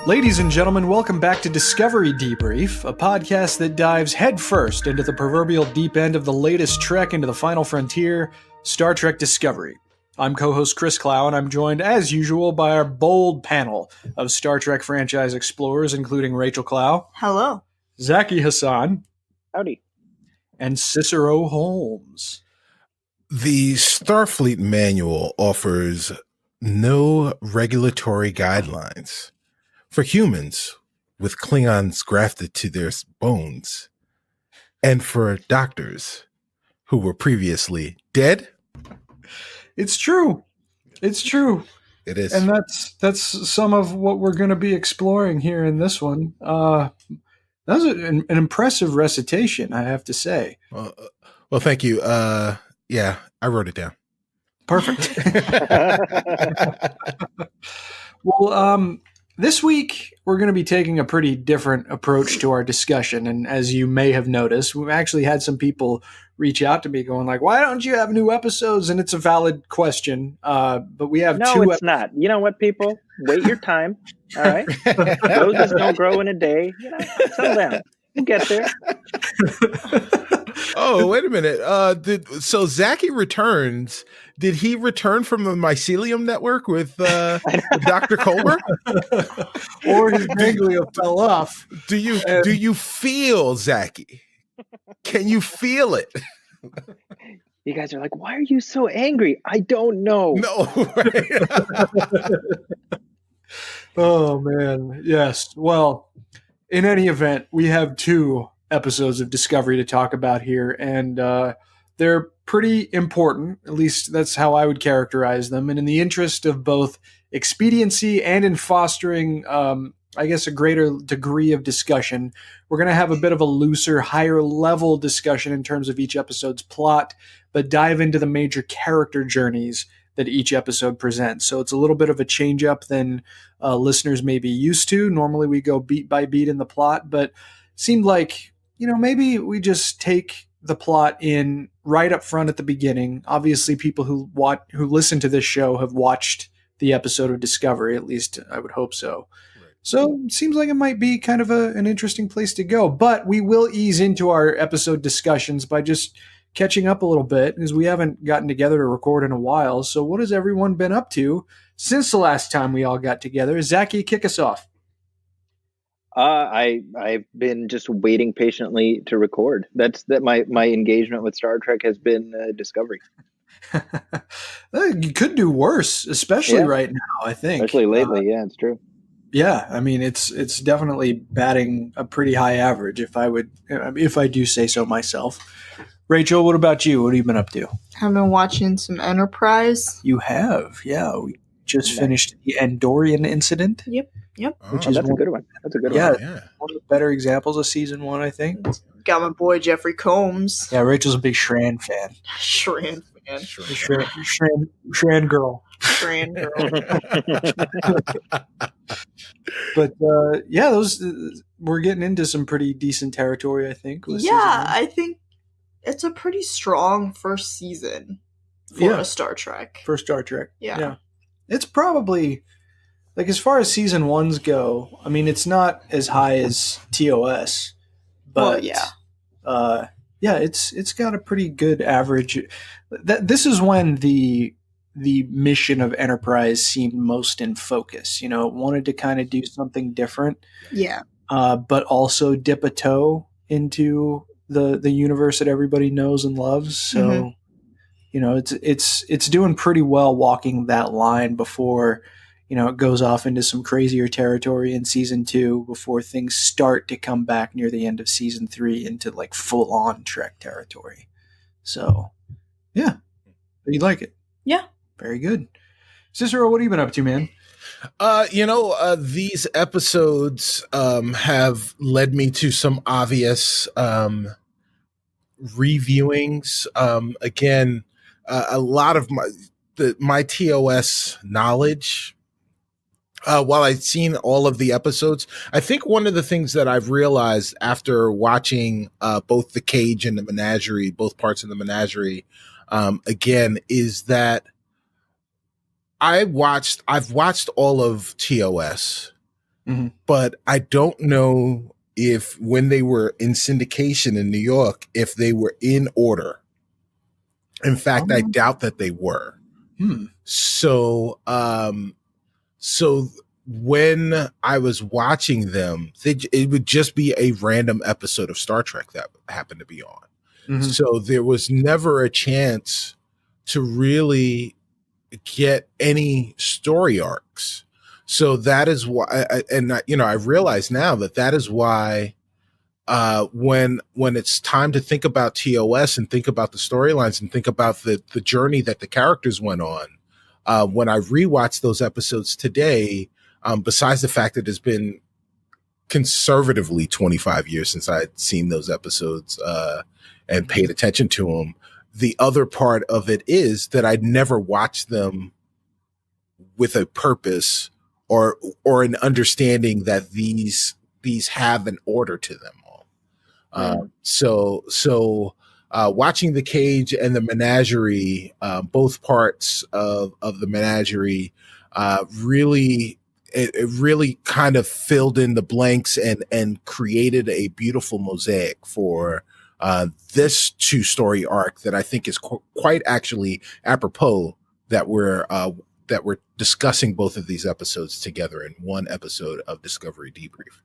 Ladies and gentlemen, welcome back to Discovery Debrief, a podcast that dives headfirst into the proverbial deep end of the latest trek into the final frontier, Star Trek Discovery. I'm co-host Chris Clow, and I'm joined, as usual, by our bold panel of Star Trek franchise explorers, including Rachael Clow. Hello. Zaki Hasan. Howdy. And Cicero Holmes. The Starfleet Manual offers no regulatory guidelines for humans with Klingons grafted to their bones, and for doctors who were previously dead. It's true. It's true. It is. And that's some of what we're going to be exploring here in this one. That was an impressive recitation, I have to say. Well, thank you. Yeah, I wrote it down. Perfect. Well, this week, we're going to be taking a pretty different approach to our discussion. And as you may have noticed, we've actually had some people reach out to me going like, why don't you have new episodes? And it's a valid question. But we have No, it's not. You know what, people? Wait your time. All right. Roses don't grow in a day. You know, settle down. We'll get there. Oh, wait a minute. So Zaki returns. Did he return from the mycelium network with Dr. Colbert? Or his ganglia fell off. Do you feel Zaki? Can you feel it? You guys are like, why are you so angry? I don't know. No. Right? Oh, man. Yes. Well, in any event, we have 2 episodes of Discovery to talk about here, and they're pretty important. At least that's how I would characterize them. And in the interest of both expediency and in fostering, I guess, a greater degree of discussion, we're going to have a bit of a looser, higher level discussion in terms of each episode's plot, but dive into the major character journeys that each episode presents. So it's a little bit of a change up than listeners may be used to. Normally we go beat by beat in the plot, but seemed like, maybe we just take the plot in right up front at the beginning. Obviously, people who listen to this show have watched the episode of Discovery. At least I would hope so. Right. So it seems like it might be kind of an interesting place to go. But we will ease into our episode discussions by just catching up a little bit, because we haven't gotten together to record in a while. So what has everyone been up to since the last time we all got together? Zaki, kick us off. I've been just waiting patiently to record. My engagement with Star Trek has been Discovery. You could do worse, especially right now, I think. Especially lately, yeah, it's true. Yeah, I mean, it's definitely batting a pretty high average, if I do say so myself. Rachael, what about you? What have you been up to? I've been watching some Enterprise. You have, yeah. We just finished the Andorian incident. Yep. Which is a good one. That's a good one. Yeah, one of the better examples of season 1, I think. Got my boy Jeffrey Combs. Yeah, Rachel's a big Shran fan. Shran fan. Shran girl. Shran girl. But we're getting into some pretty decent territory, I think. Yeah, I think it's a pretty strong first season for a Star Trek. For Star Trek. Yeah. It's probably, like, as far as season 1s go, I mean, it's not as high as TOS, but it's got a pretty good average. This is when the mission of Enterprise seemed most in focus. It wanted to kind of do something different. Yeah. But also dip a toe into the universe that everybody knows and loves. So, it's doing pretty well walking that line before, it goes off into some crazier territory in season 2 before things start to come back near the end of season 3 into like full on Trek territory. So, yeah, you like it? Yeah. Very good. Cicero, what have you been up to, man? These episodes have led me to some obvious reviewings. Again, a lot of my TOS knowledge, while I've seen all of the episodes, I think one of the things that I've realized after watching both the Cage and the Menagerie, both parts of the Menagerie, again, is that I've watched all of TOS, but I don't know if when they were in syndication in New York, if they were in order. In fact, I doubt that they were. So, so when I was watching them, it would just be a random episode of Star Trek that happened to be on. So there was never a chance to really get any story arcs. So that is why, I realize now that is why when it's time to think about TOS and think about the storylines and think about the journey that the characters went on, when I rewatched those episodes today, besides the fact that it's been conservatively 25 years since I'd seen those episodes and paid attention to them, the other part of it is that I'd never watched them with a purpose or an understanding that these have an order to them all. So watching The Cage and the Menagerie, both parts of the Menagerie, really kind of filled in the blanks and created a beautiful mosaic for this 2-story arc that I think is quite actually apropos that we're discussing both of these episodes together in one episode of Discovery Debrief.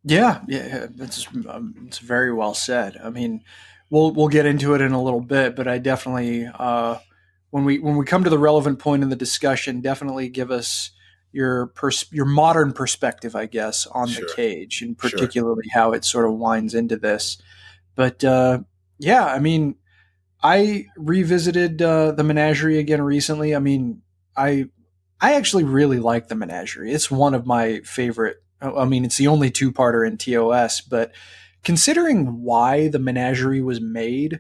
Yeah, it's very well said. I mean, we'll get into it in a little bit, but I definitely when we come to the relevant point in the discussion, definitely give us your modern perspective, I guess, on The Cage, and particularly how it sort of winds into this. But I mean, I revisited the Menagerie again recently. I mean, I actually really like the Menagerie. It's one of my favorite. I mean, it's the only 2-parter in TOS, but considering why the Menagerie was made,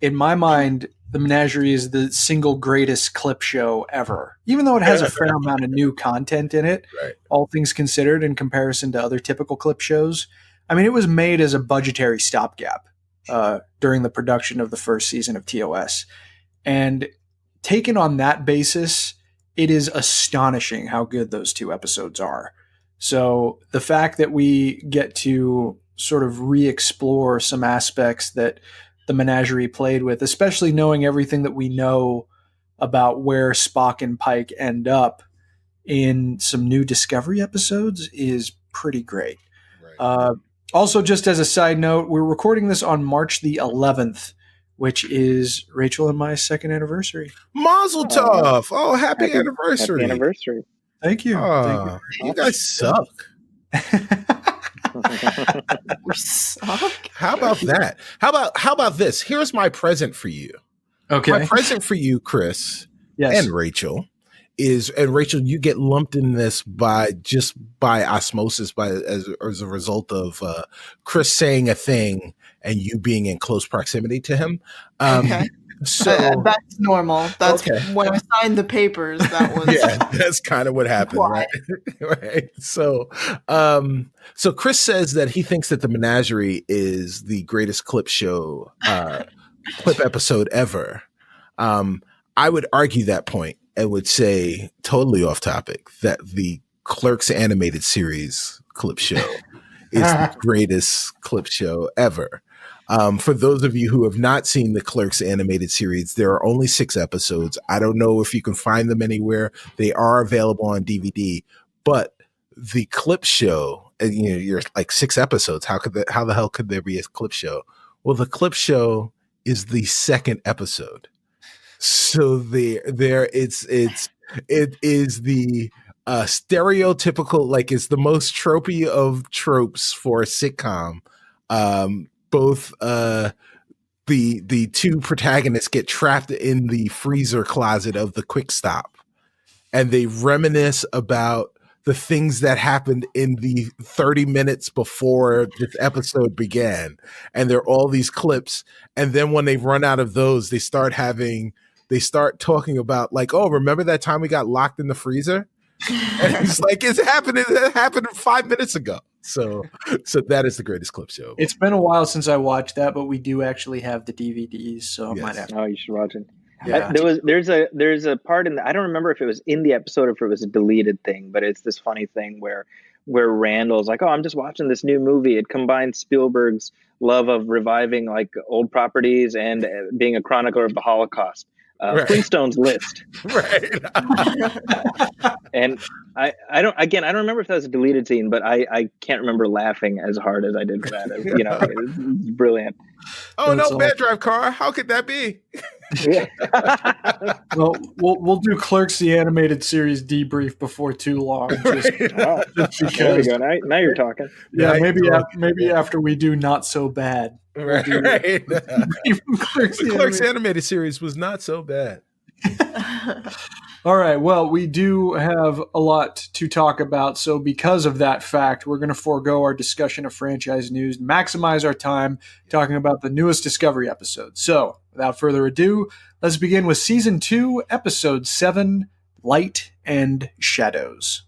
in my mind, the Menagerie is the single greatest clip show ever. Even though it has a fair amount of new content in it, all things considered, in comparison to other typical clip shows. I mean, it was made as a budgetary stopgap during the production of the first season of TOS. And taken on that basis, it is astonishing how good those 2 episodes are. So the fact that we get to sort of re-explore some aspects that the Menagerie played with, especially knowing everything that we know about where Spock and Pike end up in some new Discovery episodes, is pretty great. Also, just as a side note, we're recording this on March the 11th, which is Rachel and my 2nd anniversary. Mazel tov! Oh, happy anniversary! Happy anniversary! Thank you. Thank you. You guys suck. We suck. How about that? How about this? Here's my present for you. Okay. My present for you, Chris, yes, and Rachel, Rachel, you get lumped in this by osmosis, as a result of Chris saying a thing and you being in close proximity to him. Okay. So that's normal. That's when I signed the papers. That was that's kind of what happened, right? Right. So, so Chris says that he thinks that the Menagerie is the greatest clip show, clip episode ever. I would argue that point and would say, totally off topic, that the Clerks animated series clip show is the greatest clip show ever. For those of you who have not seen the Clerks animated series, there are only 6 episodes. I don't know if you can find them anywhere. They are available on DVD, but the clip show, and you're like 6 episodes. How the hell could there be a clip show? Well, the clip show is the 2nd episode. So it is the stereotypical, like, it's the most tropey of tropes for a sitcom. Both the 2 protagonists get trapped in the freezer closet of the Quick Stop, and they reminisce about the things that happened in the 30 minutes before this episode began. And there are all these clips, and then when they run out of those, they start talking about, like, oh, remember that time we got locked in the freezer? And it's like, it happened 5 minutes ago. So that is the greatest clip show. It's been a while since I watched that, but we do actually have the DVDs, so I might have to. Oh, you should watch it. Yeah. There's a part in I don't remember if it was in the episode or if it was a deleted thing, but it's this funny thing where where Randall's like, oh, I'm just watching this new movie. It combines Spielberg's love of reviving like old properties and being a chronicler of the Holocaust. Right. Flintstones list. Right. And I don't remember if that was a deleted scene, but I can't remember laughing as hard as I did for that. It's brilliant. Oh, That's no, bad drive car. How could that be? Yeah. Well, we'll do Clerks the animated series debrief before too long. Just Wow. because, There we go. Now you're talking. yeah, Yeah, maybe after we do Not So Bad. Right. Clerks the Clerks animated series was not so bad. All right. Well, we do have a lot to talk about. So because of that fact, we're going to forego our discussion of franchise news, maximize our time talking about the newest Discovery episode. So without further ado, let's begin with Season 2, Episode 7, Light and Shadows.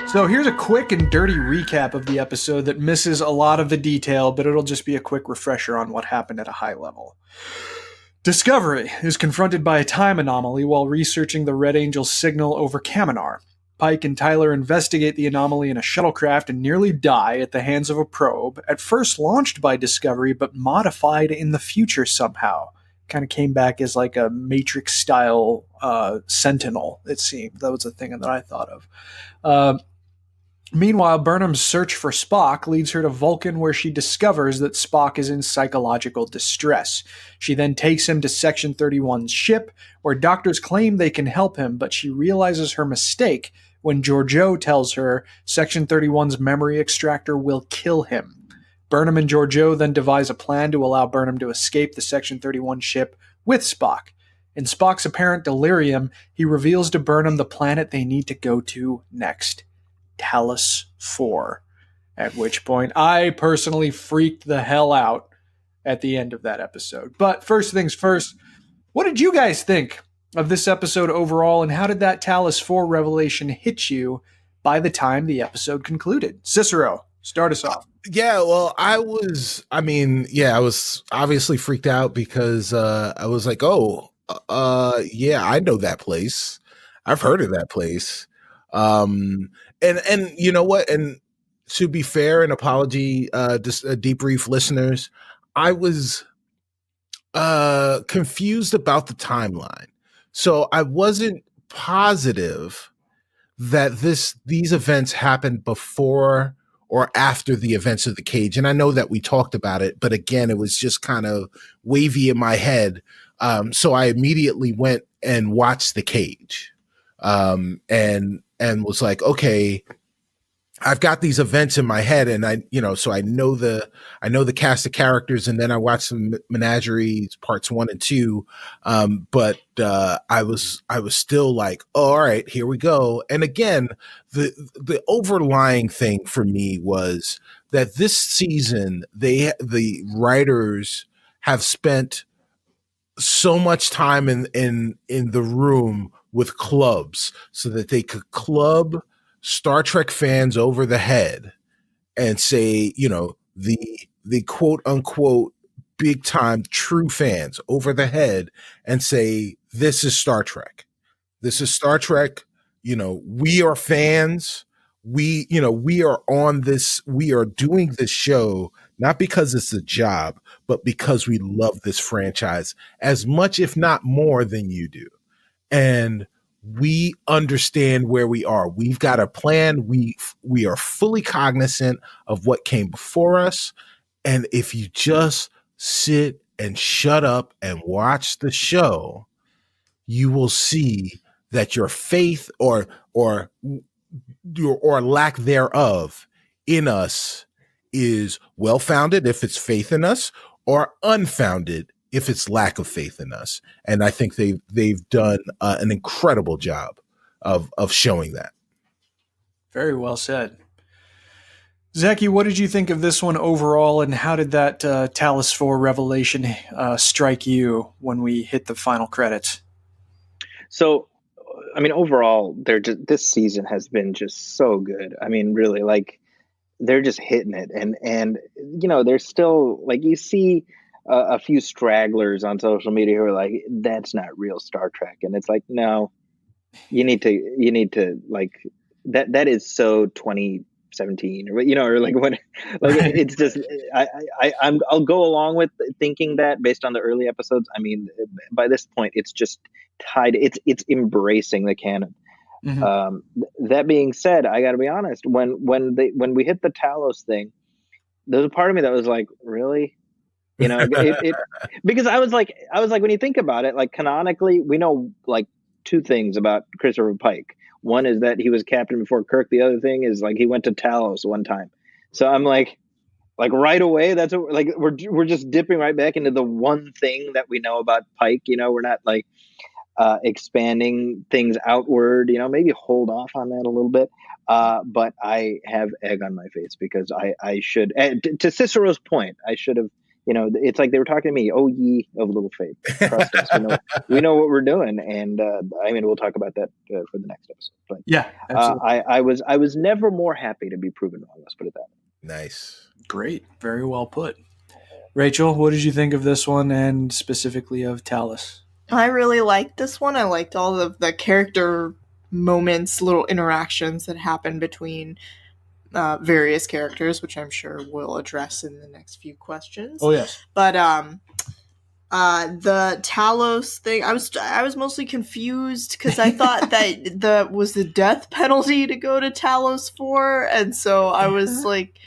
So here's a quick and dirty recap of the episode that misses a lot of the detail, but it'll just be a quick refresher on what happened at a high level. Discovery is confronted by a time anomaly while researching the Red Angel's signal over Kaminar. Pike and Tyler investigate the anomaly in a shuttlecraft and nearly die at the hands of a probe, at first launched by Discovery but modified in the future somehow. Kind of came back as like a Matrix-style sentinel, it seemed. That was a thing that I thought of. Meanwhile, Burnham's search for Spock leads her to Vulcan, where she discovers that Spock is in psychological distress. She then takes him to Section 31's ship, where doctors claim they can help him, but she realizes her mistake when Georgiou tells her Section 31's memory extractor will kill him. Burnham and Georgiou then devise a plan to allow Burnham to escape the Section 31 ship with Spock. In Spock's apparent delirium, he reveals to Burnham the planet they need to go to next. Talos 4, at which point I personally freaked the hell out at the end of that episode. But first things first, what did you guys think of this episode overall, and how did that Talos 4 revelation hit you by the time the episode concluded? Cicero, start us off. Yeah, well, I was obviously freaked out because I was like, yeah, I know that place. I've heard of that place. And you know what? And to be fair, and apology, debrief listeners, I was confused about the timeline. So I wasn't positive that these events happened before or after the events of the cage. And I know that we talked about it, but again, it was just kind of wavy in my head. So I immediately went and watched the cage. And was like, okay, I've got these events in my head, and so I know the cast of characters, and then I watched some Menagerie parts 1 and 2. But I was still like, oh, all right, here we go. And again, the overlying thing for me was that this season, the writers have spent so much time in the room with clubs so that they could club Star Trek fans over the head and say, the quote unquote big time true fans over the head and say, this is Star Trek. This is Star Trek. We are fans. We are on this. We are doing this show, not because it's a job, but because we love this franchise as much, if not more than you do. And we understand where we are. We've got a plan. We are fully cognizant of what came before us. And if you just sit and shut up and watch the show, you will see that your faith or lack thereof in us is well-founded if it's faith in us, or unfounded if it's lack of faith in us. And I think they've done an incredible job of showing that. Very well said. Zaki, what did you think of this one overall, and how did that Talos 4 revelation strike you when we hit the final credits? So, I mean, overall, this season has been just so good. I mean, really, like, they're just hitting it. And they're still, like, you see a few stragglers on social media who are like, "That's not real Star Trek," and it's like, no, you need to like that is so 2017 or or like what like Right. it's just I'll go along with thinking that based on the early episodes. I mean, by this point, it's just tied. It's embracing the canon. Mhm. That being said, I got to be honest. When we hit the Talos thing, there's a part of me that was like, really, it because I was like, when you think about it, like canonically, we know like two things about Christopher Pike. One is that he was captain before Kirk. The other thing is like he went to Talos one time. So I'm like right away, that's like we're just dipping right back into the one thing that we know about Pike. We're not like expanding things outward. Maybe hold off on that a little bit. But I have egg on my face because I should, to Cicero's point, I should have. It's like they were talking to me. Oh, ye of little faith, trust us. We know what we're doing, and I mean, we'll talk about that for the next episode. But Yeah, absolutely. I was never more happy to be proven wrong. Let's put it that way. Nice. Great. Very well put. Rachel, what did you think of this one, and specifically of Talos? I really liked this one. I liked all of the character moments, little interactions that happen between various characters, which I'm sure we'll address in the next few questions. Oh, yes. But the Talos thing, I was mostly confused because I thought that was the death penalty to go to Talos for, and so I was like,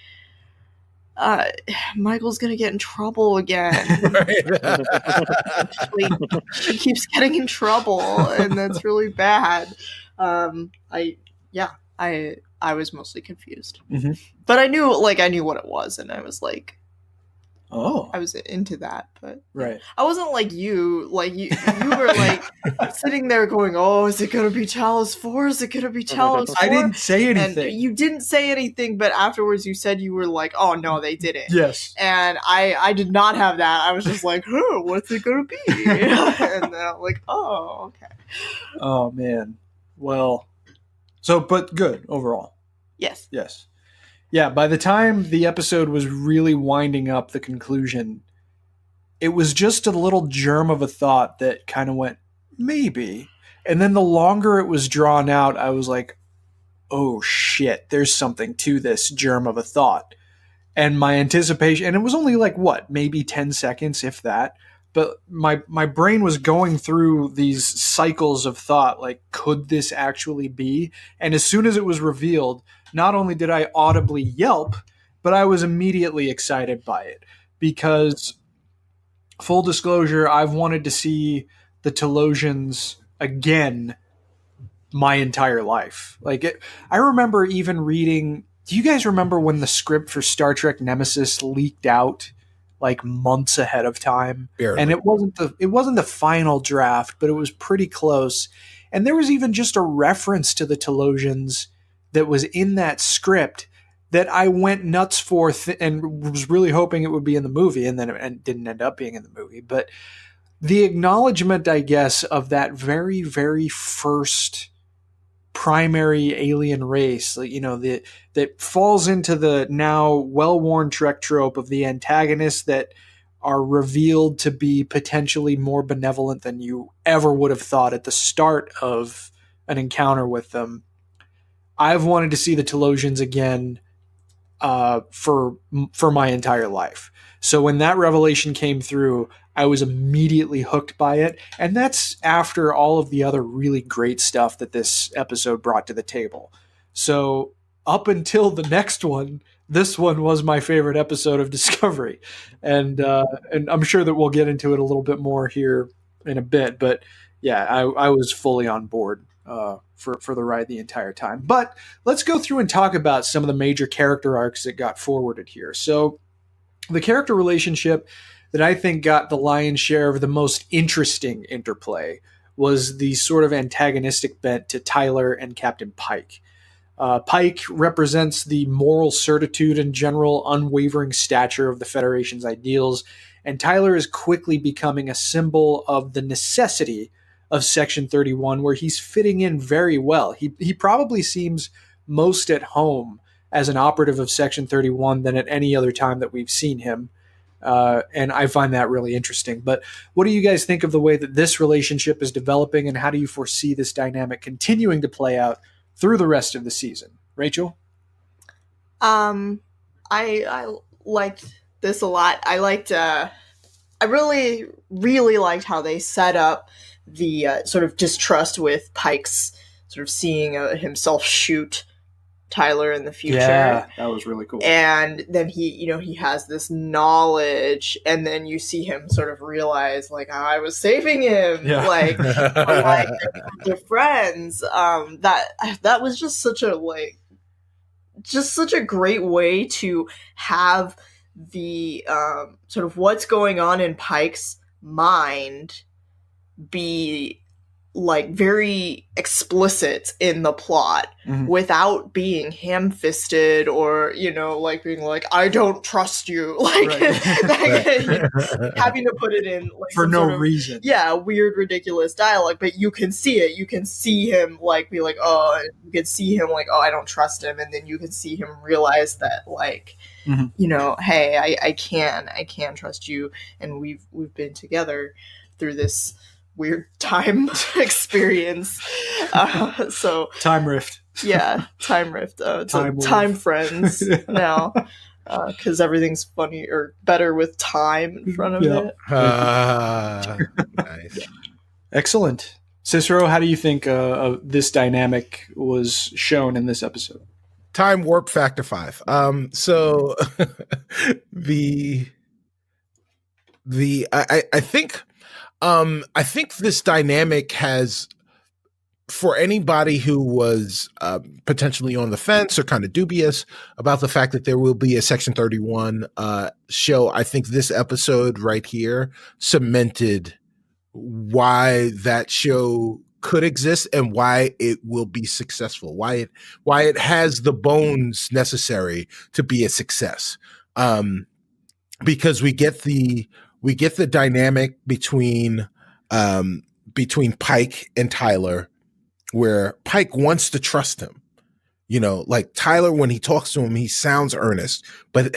Michael's gonna get in trouble again. Like, she keeps getting in trouble, and that's really bad. I was mostly confused, but I knew what it was, and I was like, I was into that, but right. I wasn't like you. Like you were like sitting there going, "Oh, is it gonna be Talos 4? Is it gonna be Talos 4?" I didn't say anything. And you didn't say anything, but afterwards you said you were like, "Oh no, they didn't." Yes. And I did not have that. I was just like, "Huh, what's it gonna be?" And then I'm like, "Oh, okay." Oh man. Well, but good overall. Yes. Yes. Yeah, by the time the episode was really winding up the conclusion, it was just a little germ of a thought that kind of went, maybe. And then the longer it was drawn out, I was like, oh shit, there's something to this germ of a thought. And my anticipation, and it was only like, maybe 10 seconds, if that. But my brain was going through these cycles of thought, like, could this actually be? And as soon as it was revealed, not only did I audibly yelp, but I was immediately excited by it. Because, full disclosure, I've wanted to see the Talosians again my entire life. I remember even reading... Do you guys remember when the script for Star Trek Nemesis leaked out like months ahead of time? Barely. And it wasn't the final draft, but it was pretty close. And there was even just a reference to the Talosians that was in that script that I went nuts for and was really hoping it would be in the movie, and then it didn't end up being in the movie. But the acknowledgement, I guess, of that very, very first primary alien race, that falls into the now well-worn Trek trope of the antagonists that are revealed to be potentially more benevolent than you ever would have thought at the start of an encounter with them. I've wanted to see the Talosians again for my entire life. So when that revelation came through, I was immediately hooked by it. And that's after all of the other really great stuff that this episode brought to the table. So up until the next one, this one was my favorite episode of Discovery. And I'm sure that we'll get into it a little bit more here in a bit. But yeah, I was fully on board for the ride the entire time. But let's go through and talk about some of the major character arcs that got forwarded here. So the character relationship that I think got the lion's share of the most interesting interplay was the sort of antagonistic bent to Tyler and Captain Pike. Pike represents the moral certitude and general unwavering stature of the Federation's ideals, and Tyler is quickly becoming a symbol of the necessity of Section 31, where he's fitting in very well. He probably seems most at home as an operative of Section 31 than at any other time that we've seen him. And I find that really interesting. But what do you guys think of the way that this relationship is developing, and how do you foresee this dynamic continuing to play out through the rest of the season? Rachel? I liked this a lot. I really, really liked how they set up the sort of distrust with Pike's sort of seeing himself shoot Tyler in the future. Yeah, that was really cool. And then he has this knowledge, and then you see him sort of realize, like, I was saving him. Yeah. Like, they're friends. That was just such a great way to have the sort of what's going on in Pike's mind be like very explicit in the plot, without being ham-fisted or like being like, I don't trust you, like, having to put it in like for no reason. Weird, ridiculous dialogue. But you can see it. You can see him like be like, oh, you can see him like, oh, I don't trust him, and then you can see him realize that, like, hey, I can trust you, and we've been together through this weird time experience. So time rift. Time rift. Time friends now, because everything's funny or better with time in front of it. Nice. Excellent. Cicero, how do you think this dynamic was shown in this episode? Time warp factor 5. So I think this dynamic has, for anybody who was potentially on the fence or kind of dubious about the fact that there will be a Section 31 show, I think this episode right here cemented why that show could exist and why it will be successful, why it has the bones necessary to be a success. Because we get the dynamic between Pike and Tyler, where Pike wants to trust him. Like Tyler, when he talks to him, he sounds earnest, but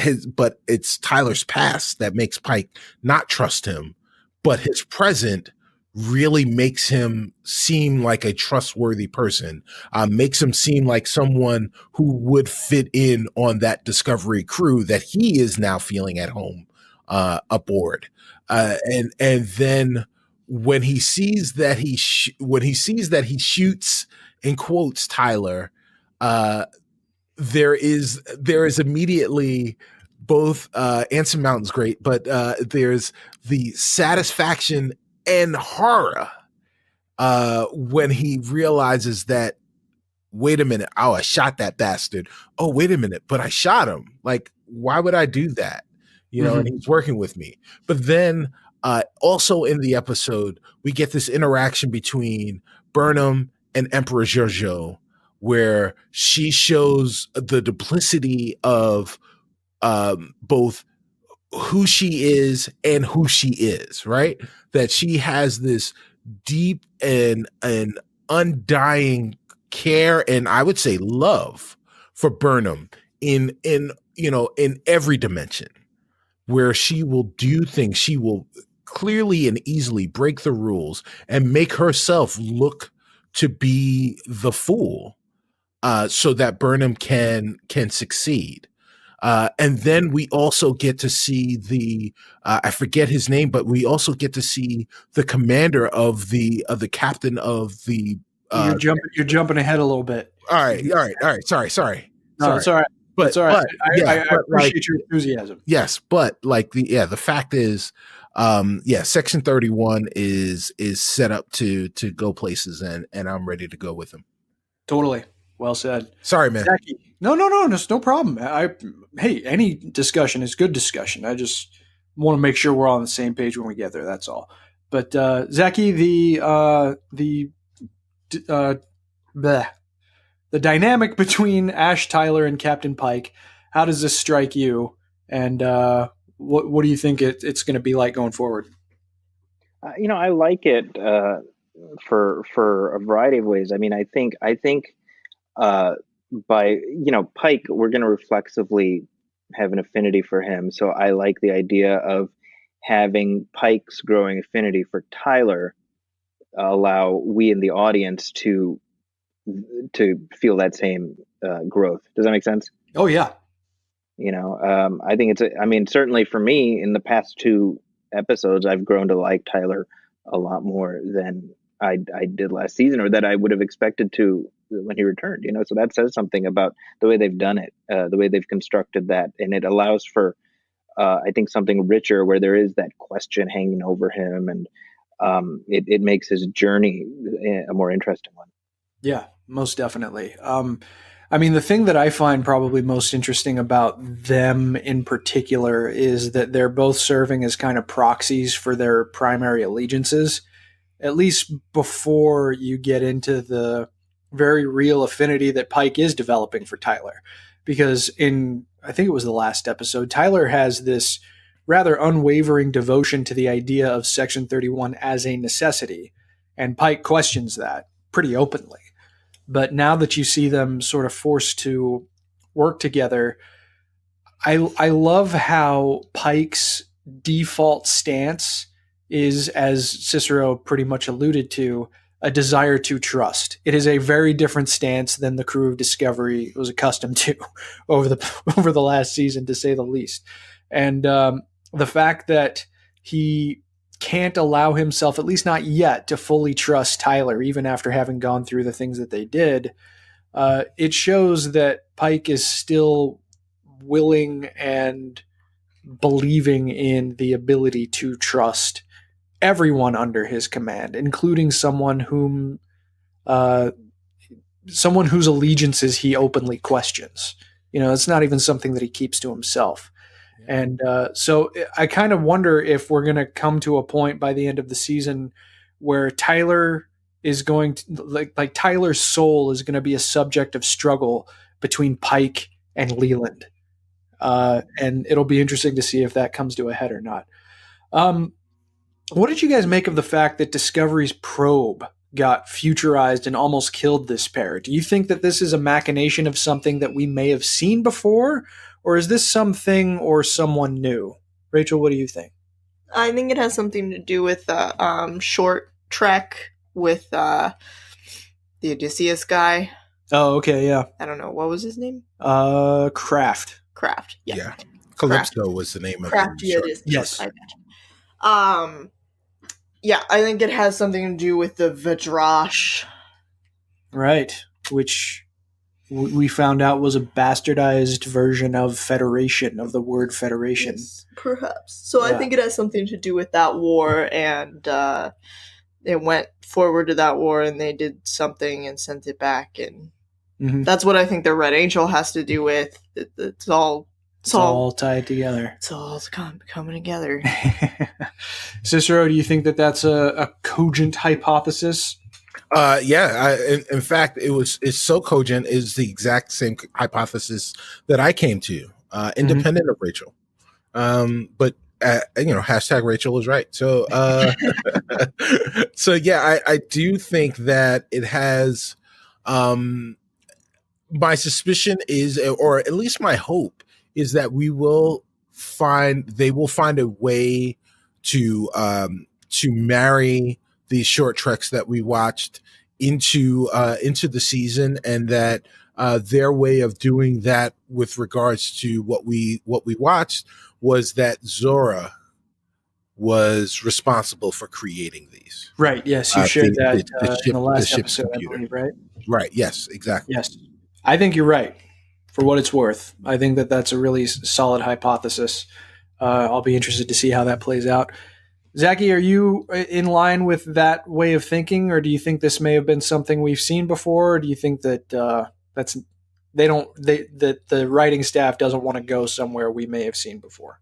it's Tyler's past that makes Pike not trust him. But his present really makes him seem like a trustworthy person, makes him seem like someone who would fit in on that Discovery crew that he is now feeling at home aboard. And then when he sees that he shoots, in quotes, Tyler, there is immediately both Anson Mountain's great, but there's the satisfaction and horror when he realizes that, wait a minute, oh, I shot that bastard. Oh, wait a minute, but I shot him. Like, why would I do that? And he's working with me. But then also in the episode, we get this interaction between Burnham and Emperor Jojo, where she shows the duplicity of both who she is and who she is, right? That she has this deep and undying care and, I would say, love for Burnham in every dimension, where she will do things. She will clearly and easily break the rules and make herself look to be the fool, so that Burnham can succeed. And then we also get to see the I forget his name, but we also get to see the commander of the captain of the. You're jumping ahead a little bit. All right. Sorry. No, it's all right. But it's all right. I appreciate like, your enthusiasm. Yes, but like the fact is, Section 31 is set up to go places, and I'm ready to go with them. Totally. Well said. Sorry, man. Zaki. No, it's no problem. Hey, any discussion is good discussion. I just want to make sure we're all on the same page when we get there. That's all. But Zaki, the dynamic between Ash Tyler and Captain Pike, how does this strike you? And what do you think it's going to be like going forward? I like it for a variety of ways. I mean, I think by Pike, we're going to reflexively have an affinity for him. So I like the idea of having Pike's growing affinity for Tyler allow we in the audience to feel that same growth. Does that make sense? Oh yeah. I think certainly for me in the past 2 episodes, I've grown to like Tyler a lot more than I did last season, or that I would have expected to when he returned, so that says something about the way they've done it, the way they've constructed that. And it allows for, I think, something richer where there is that question hanging over him, and it makes his journey a more interesting one. Yeah, most definitely. The thing that I find probably most interesting about them in particular is that they're both serving as kind of proxies for their primary allegiances, at least before you get into the very real affinity that Pike is developing for Tyler. Because I think it was the last episode, Tyler has this rather unwavering devotion to the idea of Section 31 as a necessity, and Pike questions that pretty openly. But now that you see them sort of forced to work together, I love how Pike's default stance is, as Cicero pretty much alluded to, a desire to trust. It is a very different stance than the crew of Discovery was accustomed to over the last season, to say the least. And the fact that he can't allow himself, at least not yet, to fully trust Tyler, even after having gone through the things that they did, it shows that Pike is still willing and believing in the ability to trust everyone under his command, including someone whose allegiances he openly questions. It's not even something that he keeps to himself. And so I kind of wonder if we're going to come to a point by the end of the season where Tyler is going to, like Tyler's soul is going to be a subject of struggle between Pike and Leland. And it'll be interesting to see if that comes to a head or not. What did you guys make of the fact that Discovery's probe got futurized and almost killed this pair? Do you think that this is a machination of something that we may have seen before? Or is this something or someone new? Rachel, what do you think? I think it has something to do with the short trek with the Odysseus guy. Oh, okay, yeah. I don't know. What was his name? Craft. Yeah. Calypso was the name of Craft, it. Sure. Yes. Yeah, I think it has something to do with the Vidrash. Right, which we found out was a bastardized version of Federation, of the word Federation. Yes, perhaps. So yeah. I think it has something to do with that war, and it went forward to that war, and they did something and sent it back, and that's what I think the Red Angel has to do with. It's all tied together. It's all coming together. Cicero, do you think that that's a cogent hypothesis? Yeah. In fact, it's so cogent, is the exact same hypothesis that I came to, independent of Rachel. But hashtag Rachel is right. So, so yeah, I do think that it has. My suspicion is, or at least my hope, is that they will find a way to marry these short treks that we watched into the season, and that their way of doing that with regards to what we watched was that Zora was responsible for creating these. Right. Yes, you shared that in the last episode, I believe, right? Right. Yes. Exactly. Yes, I think you're right. For what it's worth, I think that that's a really solid hypothesis. I'll be interested to see how that plays out. Zaki, are you in line with that way of thinking, or do you think this may have been something we've seen before? Or do you think that that the writing staff doesn't want to go somewhere we may have seen before?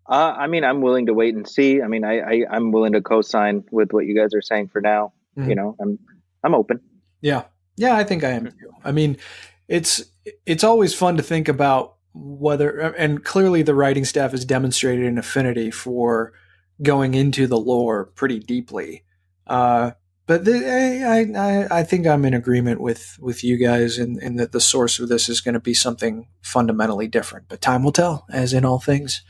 I'm willing to wait and see. I'm willing to co-sign with what you guys are saying for now. I'm open. Yeah, I think I am too. It's always fun to think about whether, and clearly the writing staff has demonstrated an affinity for going into the lore pretty deeply. But But I think I'm in agreement with you guys in that the source of this is going to be something fundamentally different. But time will tell, as in all things.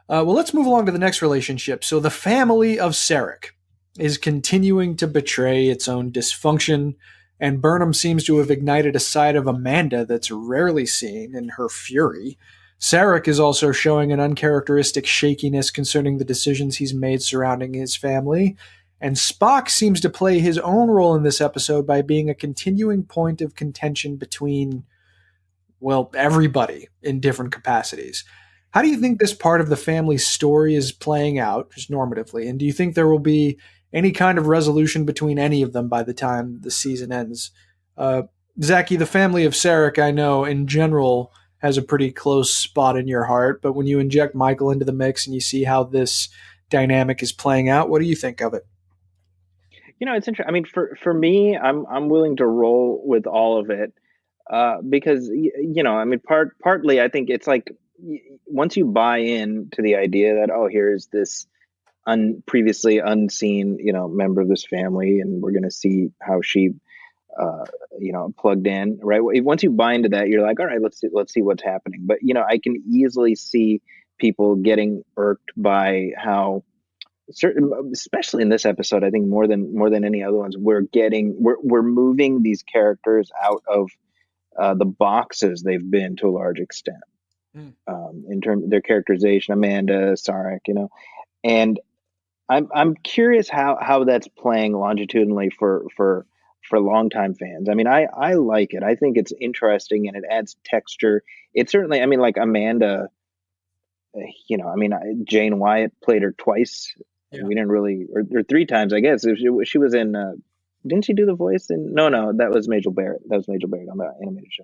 Well, let's move along to the next relationship. So the family of Sarek is continuing to betray its own dysfunction, and Burnham seems to have ignited a side of Amanda that's rarely seen in her fury. Sarek is also showing an uncharacteristic shakiness concerning the decisions he's made surrounding his family, and Spock seems to play his own role in this episode by being a continuing point of contention between, well, everybody in different capacities. How do you think this part of the family's story is playing out, just normatively? And do you think there will be any kind of resolution between any of them by the time the season ends? Zaki, the family of Sarek, I know, in general, has a pretty close spot in your heart. But when you inject Michael into the mix and you see how this dynamic is playing out, what do you think of it? It's interesting. I mean, for me, I'm willing to roll with all of it because, I mean, partly I think it's like, once you buy in to the idea that, oh, here's this previously unseen, member of this family, and we're going to see how she, plugged in, right? Once you buy into that, you're like, all right, let's see what's happening. But, I can easily see people getting irked by how certain, especially in this episode, I think more than any other ones, we're moving these characters out of the boxes they've been to a large extent. In terms of their characterization, Amanda, Sarek, and I'm curious how that's playing longitudinally for longtime fans. I mean, I like it. I think it's interesting and it adds texture. It certainly, I mean, like Amanda, Jane Wyatt played her twice. Yeah. We didn't really, or three times, I guess. She was in. Didn't she do the voice in? No, that was Majel Barrett. That was Majel Barrett on the animated show.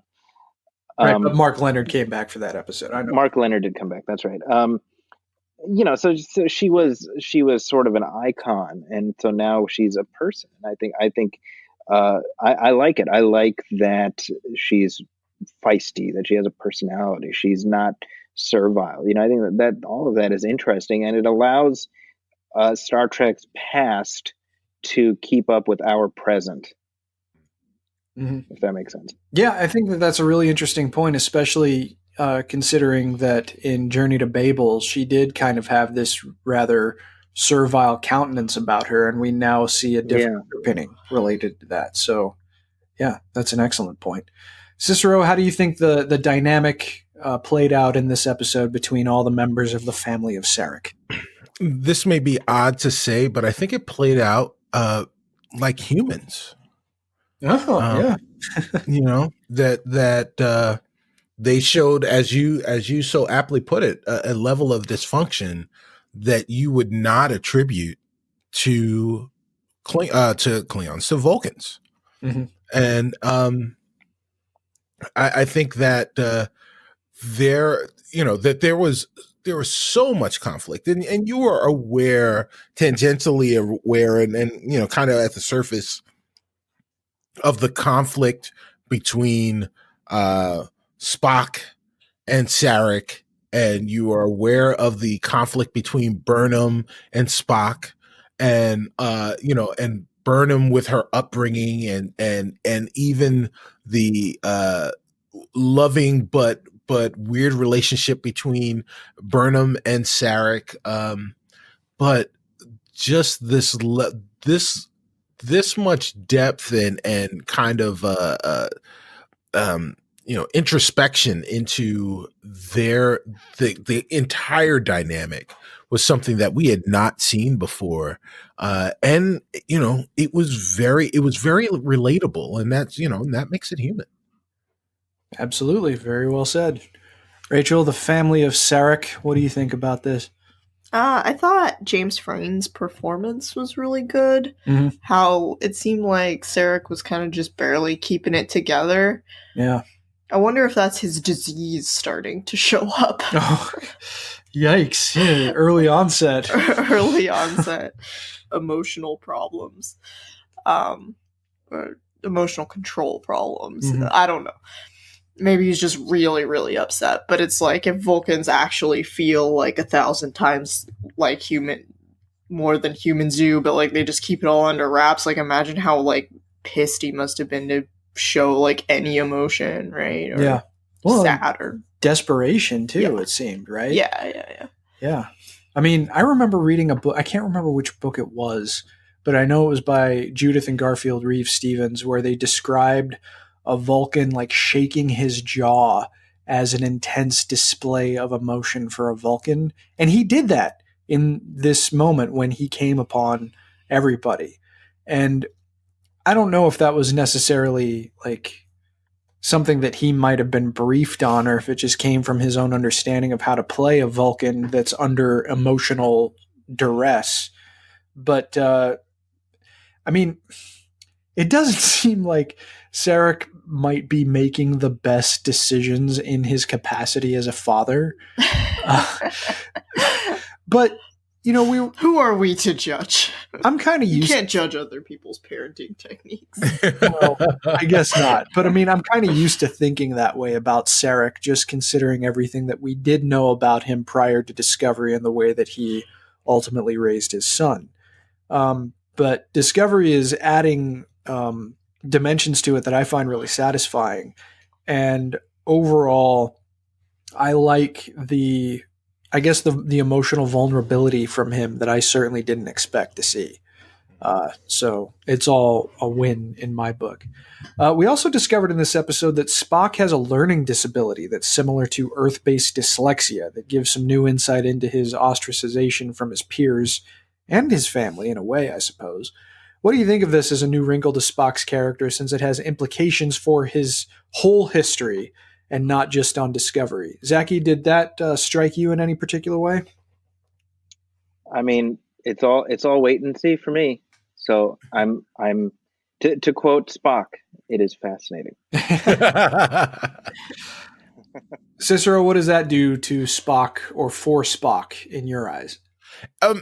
Right, but Mark Leonard came back for that episode. I know. Mark Leonard did come back. That's right. So she was sort of an icon, and so now she's a person. I think I like it. I like that she's feisty, that she has a personality. She's not servile. I think that all of that is interesting, and it allows Star Trek's past to keep up with our present. If that makes sense. Yeah, I think that's a really interesting point, especially considering that in Journey to Babel, she did kind of have this rather servile countenance about her, and we now see a different underpinning related to that. So, yeah, that's an excellent point. Cicero, how do you think the dynamic played out in this episode between all the members of the family of Sarek? This may be odd to say, but I think it played out like humans. Oh, yeah. that they showed, as you so aptly put it, a level of dysfunction that you would not attribute to Klingons, to Vulcans. Mm-hmm. And I think that there was so much conflict, and you were tangentially aware, and kind of at the surface of the conflict between Spock and Sarek, and you are aware of the conflict between Burnham and Spock, and and Burnham with her upbringing, and even the loving but weird relationship between Burnham and Sarek, but just this much depth and kind of introspection into the entire dynamic was something that we had not seen before, and it was very relatable, and that's that makes it human. Absolutely, very well said. Rachel, the family of Sarek, what do you think about this? I thought James Frain's performance was really good. Mm-hmm. How it seemed like Sarek was kind of just barely keeping it together. Yeah. I wonder if that's his disease starting to show up. Oh, yikes. Yeah, early onset. Early onset emotional problems. Or emotional control problems. Mm-hmm. I don't know. Maybe he's just really, really upset. But it's like if Vulcans actually feel like 1,000 times like human more than humans do, but like they just keep it all under wraps. Like imagine how like pissed he must have been to show like any emotion, right? Or Yeah. Well, sad or desperation too, Yeah. it seemed, right? Yeah. I mean, I remember reading a book. I can't remember which book it was, but I know it was by Judith and Garfield Reeve Stevens, where they described a Vulcan like shaking his jaw as an intense display of emotion for a Vulcan. And he did that in this moment when he came upon everybody. And I don't know if that was necessarily like something that he might have been briefed on, or if it just came from his own understanding of how to play a Vulcan that's under emotional duress. But, I mean, it doesn't seem like Sarek might be making the best decisions in his capacity as a father. But, you know, who are we to judge? I'm kind of You used can't judge other people's parenting techniques. Well, I guess not. But I mean, I'm kind of used to thinking that way about Sarek, just considering everything that we did know about him prior to Discovery and the way that he ultimately raised his son. But Discovery is adding dimensions to it that I find really satisfying. And overall, I like the emotional vulnerability from him that I certainly didn't expect to see. So it's all a win in my book. We also discovered in this episode that Spock has a learning disability that's similar to Earth-based dyslexia that gives some new insight into his ostracization from his peers and his family, in a way, I suppose. What do you think of this as a new wrinkle to Spock's character, since it has implications for his whole history and not just on Discovery? Zaki, did that strike you in any particular way? I mean, it's all wait and see for me. So I'm to quote Spock, it is fascinating. Cicero, what does that do to Spock or for Spock in your eyes?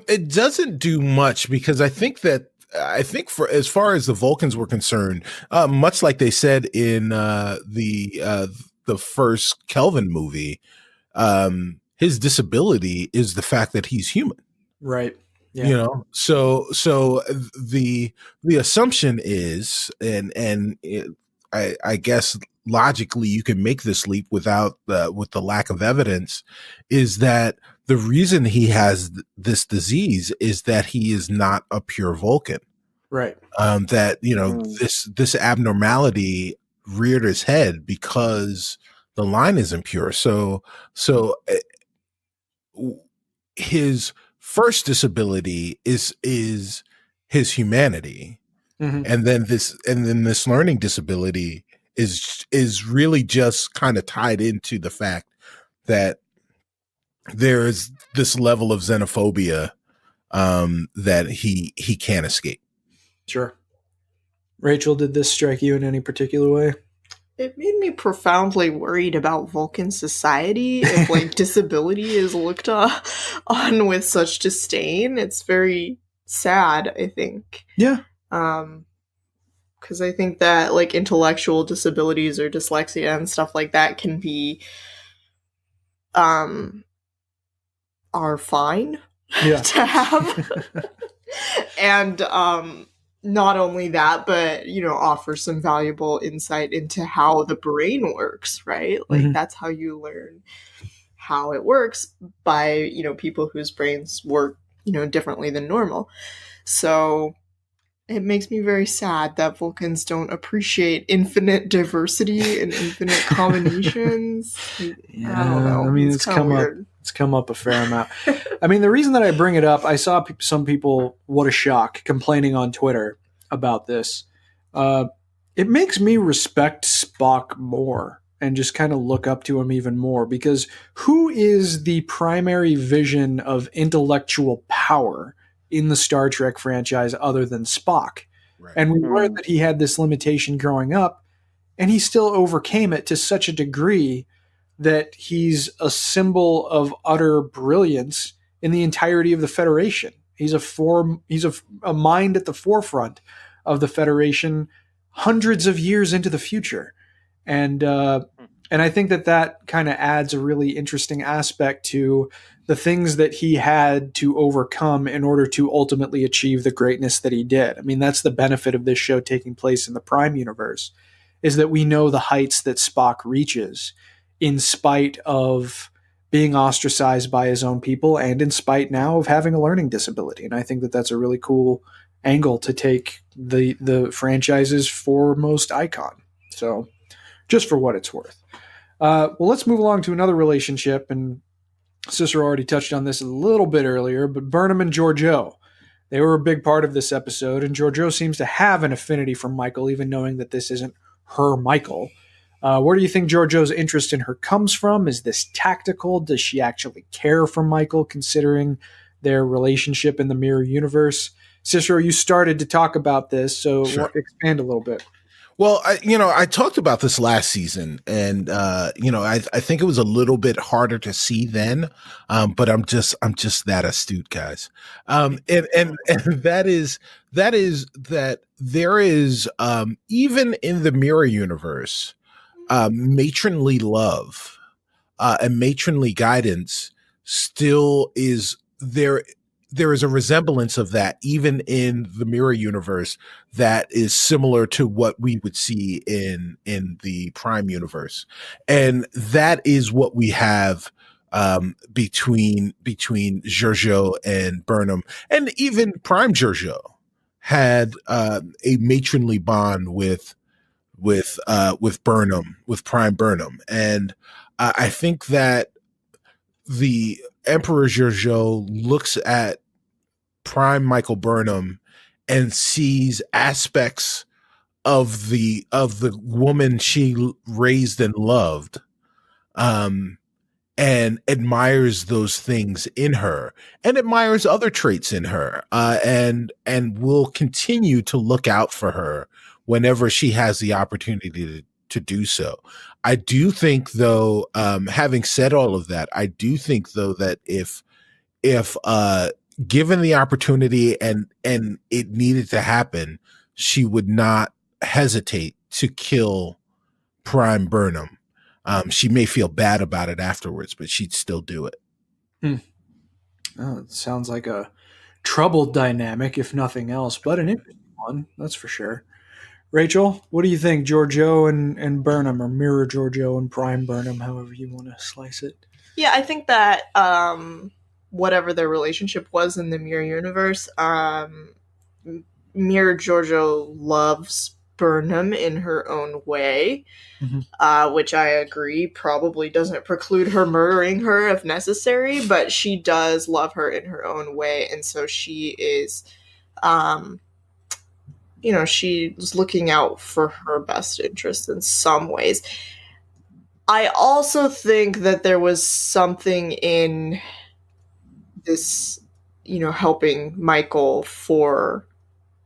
It doesn't do much, because I think for as far as the Vulcans were concerned, much like they said in the first Kelvin movie, his disability is the fact that he's human. Right. Yeah. You know, so the assumption is, I guess logically you can make this leap with the lack of evidence, is that the reason he has this disease is that he is not a pure Vulcan. Right. That, you know, this abnormality reared his head because the line is impure. So his first disability is his humanity. Mm-hmm. And then this learning disability is really just kind of tied into the fact that there is this level of xenophobia that he can't escape. Sure. Rachel, did this strike you in any particular way? It made me profoundly worried about Vulcan society if like disability is looked on with such disdain. It's very sad, I think. Yeah. Because I think that like intellectual disabilities or dyslexia and stuff like that can be are fine to have. And not only that, but, you know, offer some valuable insight into how the brain works, right? Like, that's how you learn how it works by, you know, people whose brains work, you know, differently than normal. So it makes me very sad that Vulcans don't appreciate infinite diversity and infinite combinations. Yeah, I don't know. I mean, it's come up a fair amount. I mean, the reason that I bring it up, I saw some people, what a shock, complaining on Twitter about this. It makes me respect Spock more and just kind of look up to him even more, because who is the primary vision of intellectual power in the Star Trek franchise other than Spock? Right. And we learned that he had this limitation growing up, and he still overcame it to such a degree that he's a symbol of utter brilliance in the entirety of the Federation. He's a mind at the forefront of the Federation hundreds of years into the future. And And I think that that kind of adds a really interesting aspect to the things that he had to overcome in order to ultimately achieve the greatness that he did. I mean, that's the benefit of this show taking place in the Prime universe, is that we know the heights that Spock reaches in spite of being ostracized by his own people and in spite now of having a learning disability. And I think that that's a really cool angle to take the franchise's foremost icon. So just for what it's worth. Well, let's move along to another relationship, and Cicero already touched on this a little bit earlier, but Burnham and Georgiou. They were a big part of this episode, and Georgiou seems to have an affinity for Michael, even knowing that this isn't her Michael. Where do you think Georgiou's interest in her comes from? Is this tactical? Does she actually care for Michael, considering their relationship in the mirror universe? Cicero, you started to talk about this, so Sure. Expand a little bit. Well, I talked about this last season, and I think it was a little bit harder to see then, but I'm just that astute, guys. And that is that there is even in the mirror universe, matronly love and matronly guidance still is there. There is a resemblance of that even in the mirror universe that is similar to what we would see in the Prime universe. And that is what we have between Georgiou and Burnham, and even Prime Georgiou had a matronly bond with Burnham, with Prime Burnham. And I think that the Emperor Georgiou looks at Prime Michael Burnham and sees aspects of the woman she raised and loved, and admires those things in her, and admires other traits in her, and will continue to look out for her whenever she has the opportunity to do so. I do think, though, having said all of that, I do think, though, that if given the opportunity and it needed to happen, she would not hesitate to kill Prime Burnham. She may feel bad about it afterwards, but she'd still do it. Oh, it sounds like a troubled dynamic, if nothing else, but an interesting one, that's for sure. Rachel, what do you think? Georgiou and Burnham, or Mirror Georgiou and Prime Burnham, however you want to slice it. Yeah, I think that whatever their relationship was in the Mirror universe, Mirror Georgiou loves Burnham in her own way, which I agree probably doesn't preclude her murdering her if necessary, but she does love her in her own way, and so she is... she's looking out for her best interest in some ways. I also think that there was something in this, helping Michael for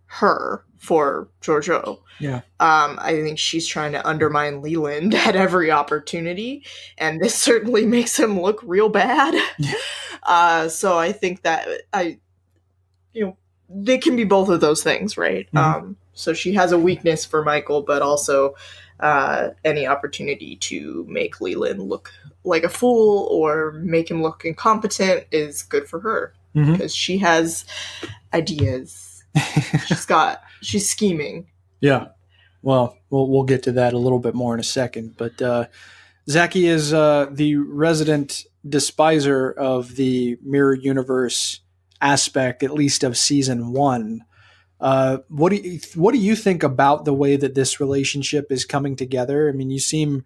her, for Georgiou. Yeah. I think she's trying to undermine Leland at every opportunity, and this certainly makes him look real bad. Yeah. So I think that they can be both of those things, right? So she has a weakness for Michael, but also any opportunity to make Leland look like a fool or make him look incompetent is good for her, because she has ideas. She's scheming. Yeah. Well, we'll get to that a little bit more in a second, but Zaki is the resident despiser of the mirror universe aspect, at least of season 1. What do you think about the way that this relationship is coming together? I mean, you seem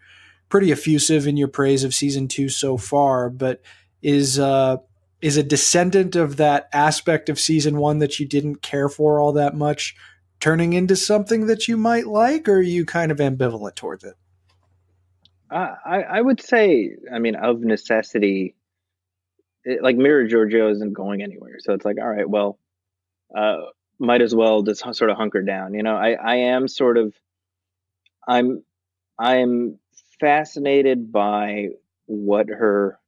pretty effusive in your praise of season 2 so far, but is a descendant of that aspect of season 1 that you didn't care for all that much turning into something that you might like, or are you kind of ambivalent towards it? I would say, of necessity, like Mirror Georgiou isn't going anywhere, so it's like, all right, well, might as well just sort of hunker down. I'm fascinated by what her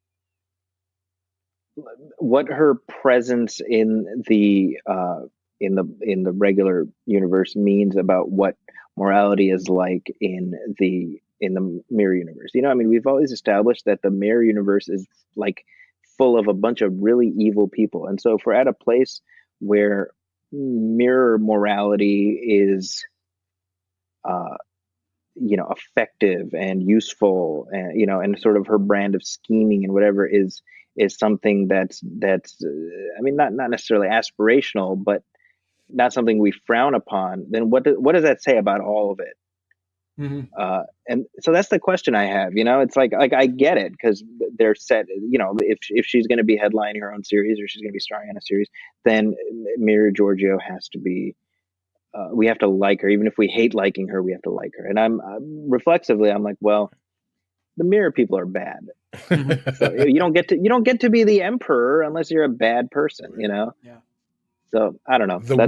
presence in the regular universe means about what morality is like in the in the mirror universe. You know, I mean, we've always established that the mirror universe is like full of a bunch of really evil people. And so if we're at a place where mirror morality is, you know, effective and useful, and, you know, and sort of her brand of scheming and whatever is something that's I mean, not necessarily aspirational, but not something we frown upon, then what does that say about all of it? Mm-hmm. And so that's the question I have. You know, it's like I get it, because they're set. You know, if she's going to be headlining her own series, or she's going to be starring in a series, then Mira Giorgio has to be. We have to like her, even if we hate liking her. We have to like her. And I'm reflexively, I'm like, well, the mirror people are bad. So you don't get to be the emperor unless you're a bad person. You know. Yeah. So I don't know. The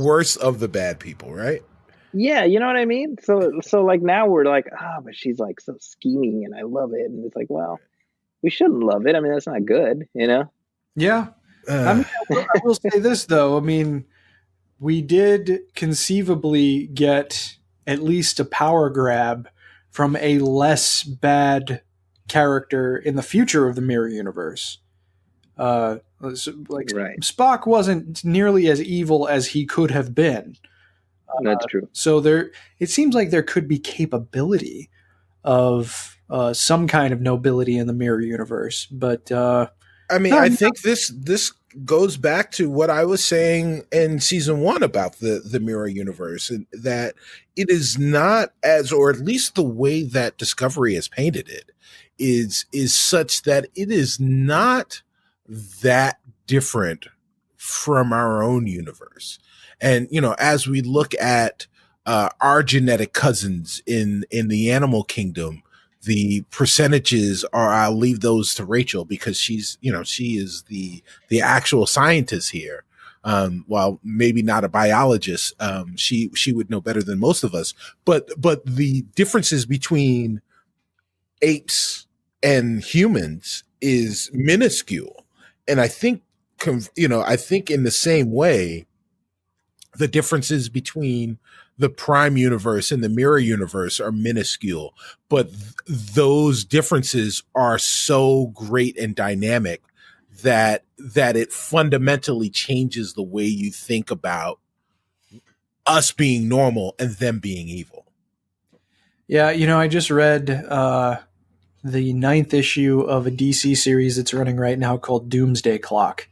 worst of the bad people, right? Yeah, you know what I mean? So like now we're like, but she's like so scheming and I love it. And it's like, well, we shouldn't love it. I mean, that's not good, you know? Yeah. I mean, I will say this, though. I mean, we did conceivably get at least a power grab from a less bad character in the future of the mirror universe. Like Right. Spock wasn't nearly as evil as he could have been. That's true. So it seems like there could be capability of some kind of nobility in the mirror universe. But I mean, I think this goes back to what I was saying in season 1 about the mirror universe, and that it is not as, or at least the way that Discovery has painted it is such that it is not that different from our own universe. And, you know, as we look at our genetic cousins in the animal kingdom, the percentages are, I'll leave those to Rachel, because she's, you know, she is the actual scientist here. While maybe not a biologist, she would know better than most of us. But the differences between apes and humans is minuscule. And I think, you know, I think in the same way, the differences between the prime universe and the mirror universe are minuscule, but those differences are so great and dynamic that it fundamentally changes the way you think about us being normal and them being evil. Yeah, you know, I just read the 9th issue of a DC series that's running right now called Doomsday Clock.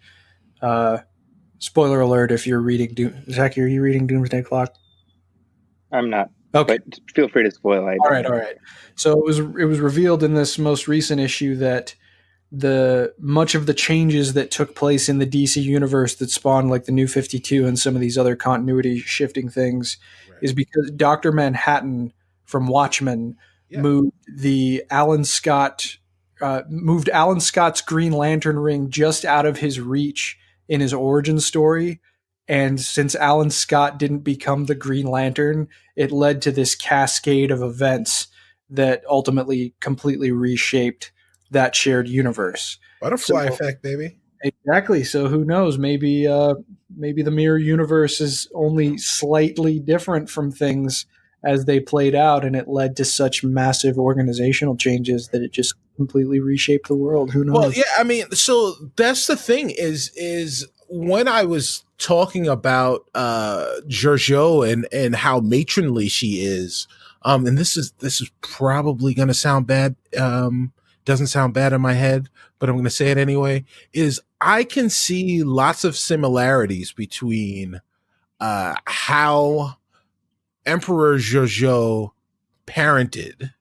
Spoiler alert if you're reading Zaki, are you reading Doomsday Clock? I'm not. Okay. But feel free to spoil. All right. So it was revealed in this most recent issue that much of the changes that took place in the DC universe that spawned like the New 52 and some of these other continuity shifting things is because Dr. Manhattan from Watchmen moved Alan Scott's Green Lantern ring just out of his reach in his origin story. And since Alan Scott didn't become the Green Lantern, it led to this cascade of events that ultimately completely reshaped that shared universe. Butterfly effect, baby. Exactly. So who knows? Maybe the mirror universe is only slightly different from things as they played out, and it led to such massive organizational changes that it just completely reshaped the world. Who knows? Well, yeah, I mean, so that's the thing is when I was talking about Giorgio and how matronly she is, and this is probably going to sound bad. Doesn't sound bad in my head, but I'm going to say it anyway, is I can see lots of similarities between how Emperor Giorgio parented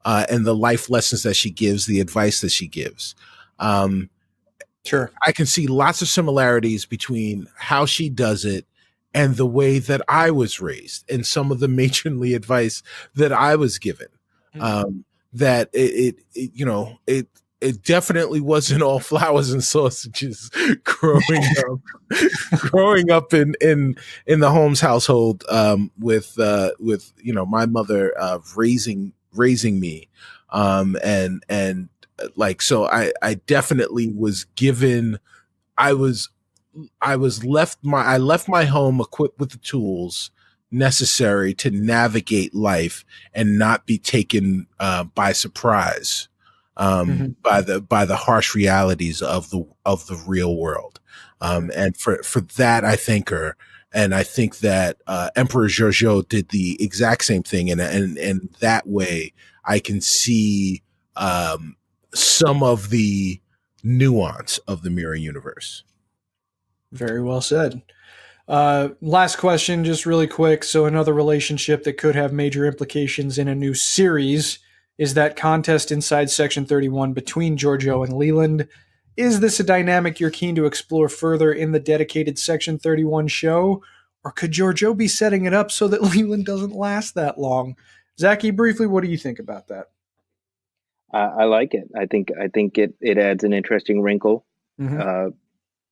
and the life lessons that she gives, the advice that she gives. Sure. I can see lots of similarities between how she does it and the way that I was raised and some of the matronly advice that I was given. Mm-hmm. That it definitely wasn't all flowers and sausages growing up in the Holmes household, with my mother raising me, and like, so I definitely was given, I left my home equipped with the tools necessary to navigate life and not be taken by surprise by the harsh realities of the real world. And for that, I thank her. And I think that Emperor Giorgio did the exact same thing. And that way I can see some of the nuance of the mirror universe. Very well said. Last question, just really quick. So another relationship that could have major implications in a new series is that contest inside Section 31 between Giorgio and Leland. Is this a dynamic you're keen to explore further in the dedicated Section 31 show? Or could Giorgio be setting it up so that Leland doesn't last that long? Zaki, briefly, what do you think about that? I like it. I think it adds an interesting wrinkle. And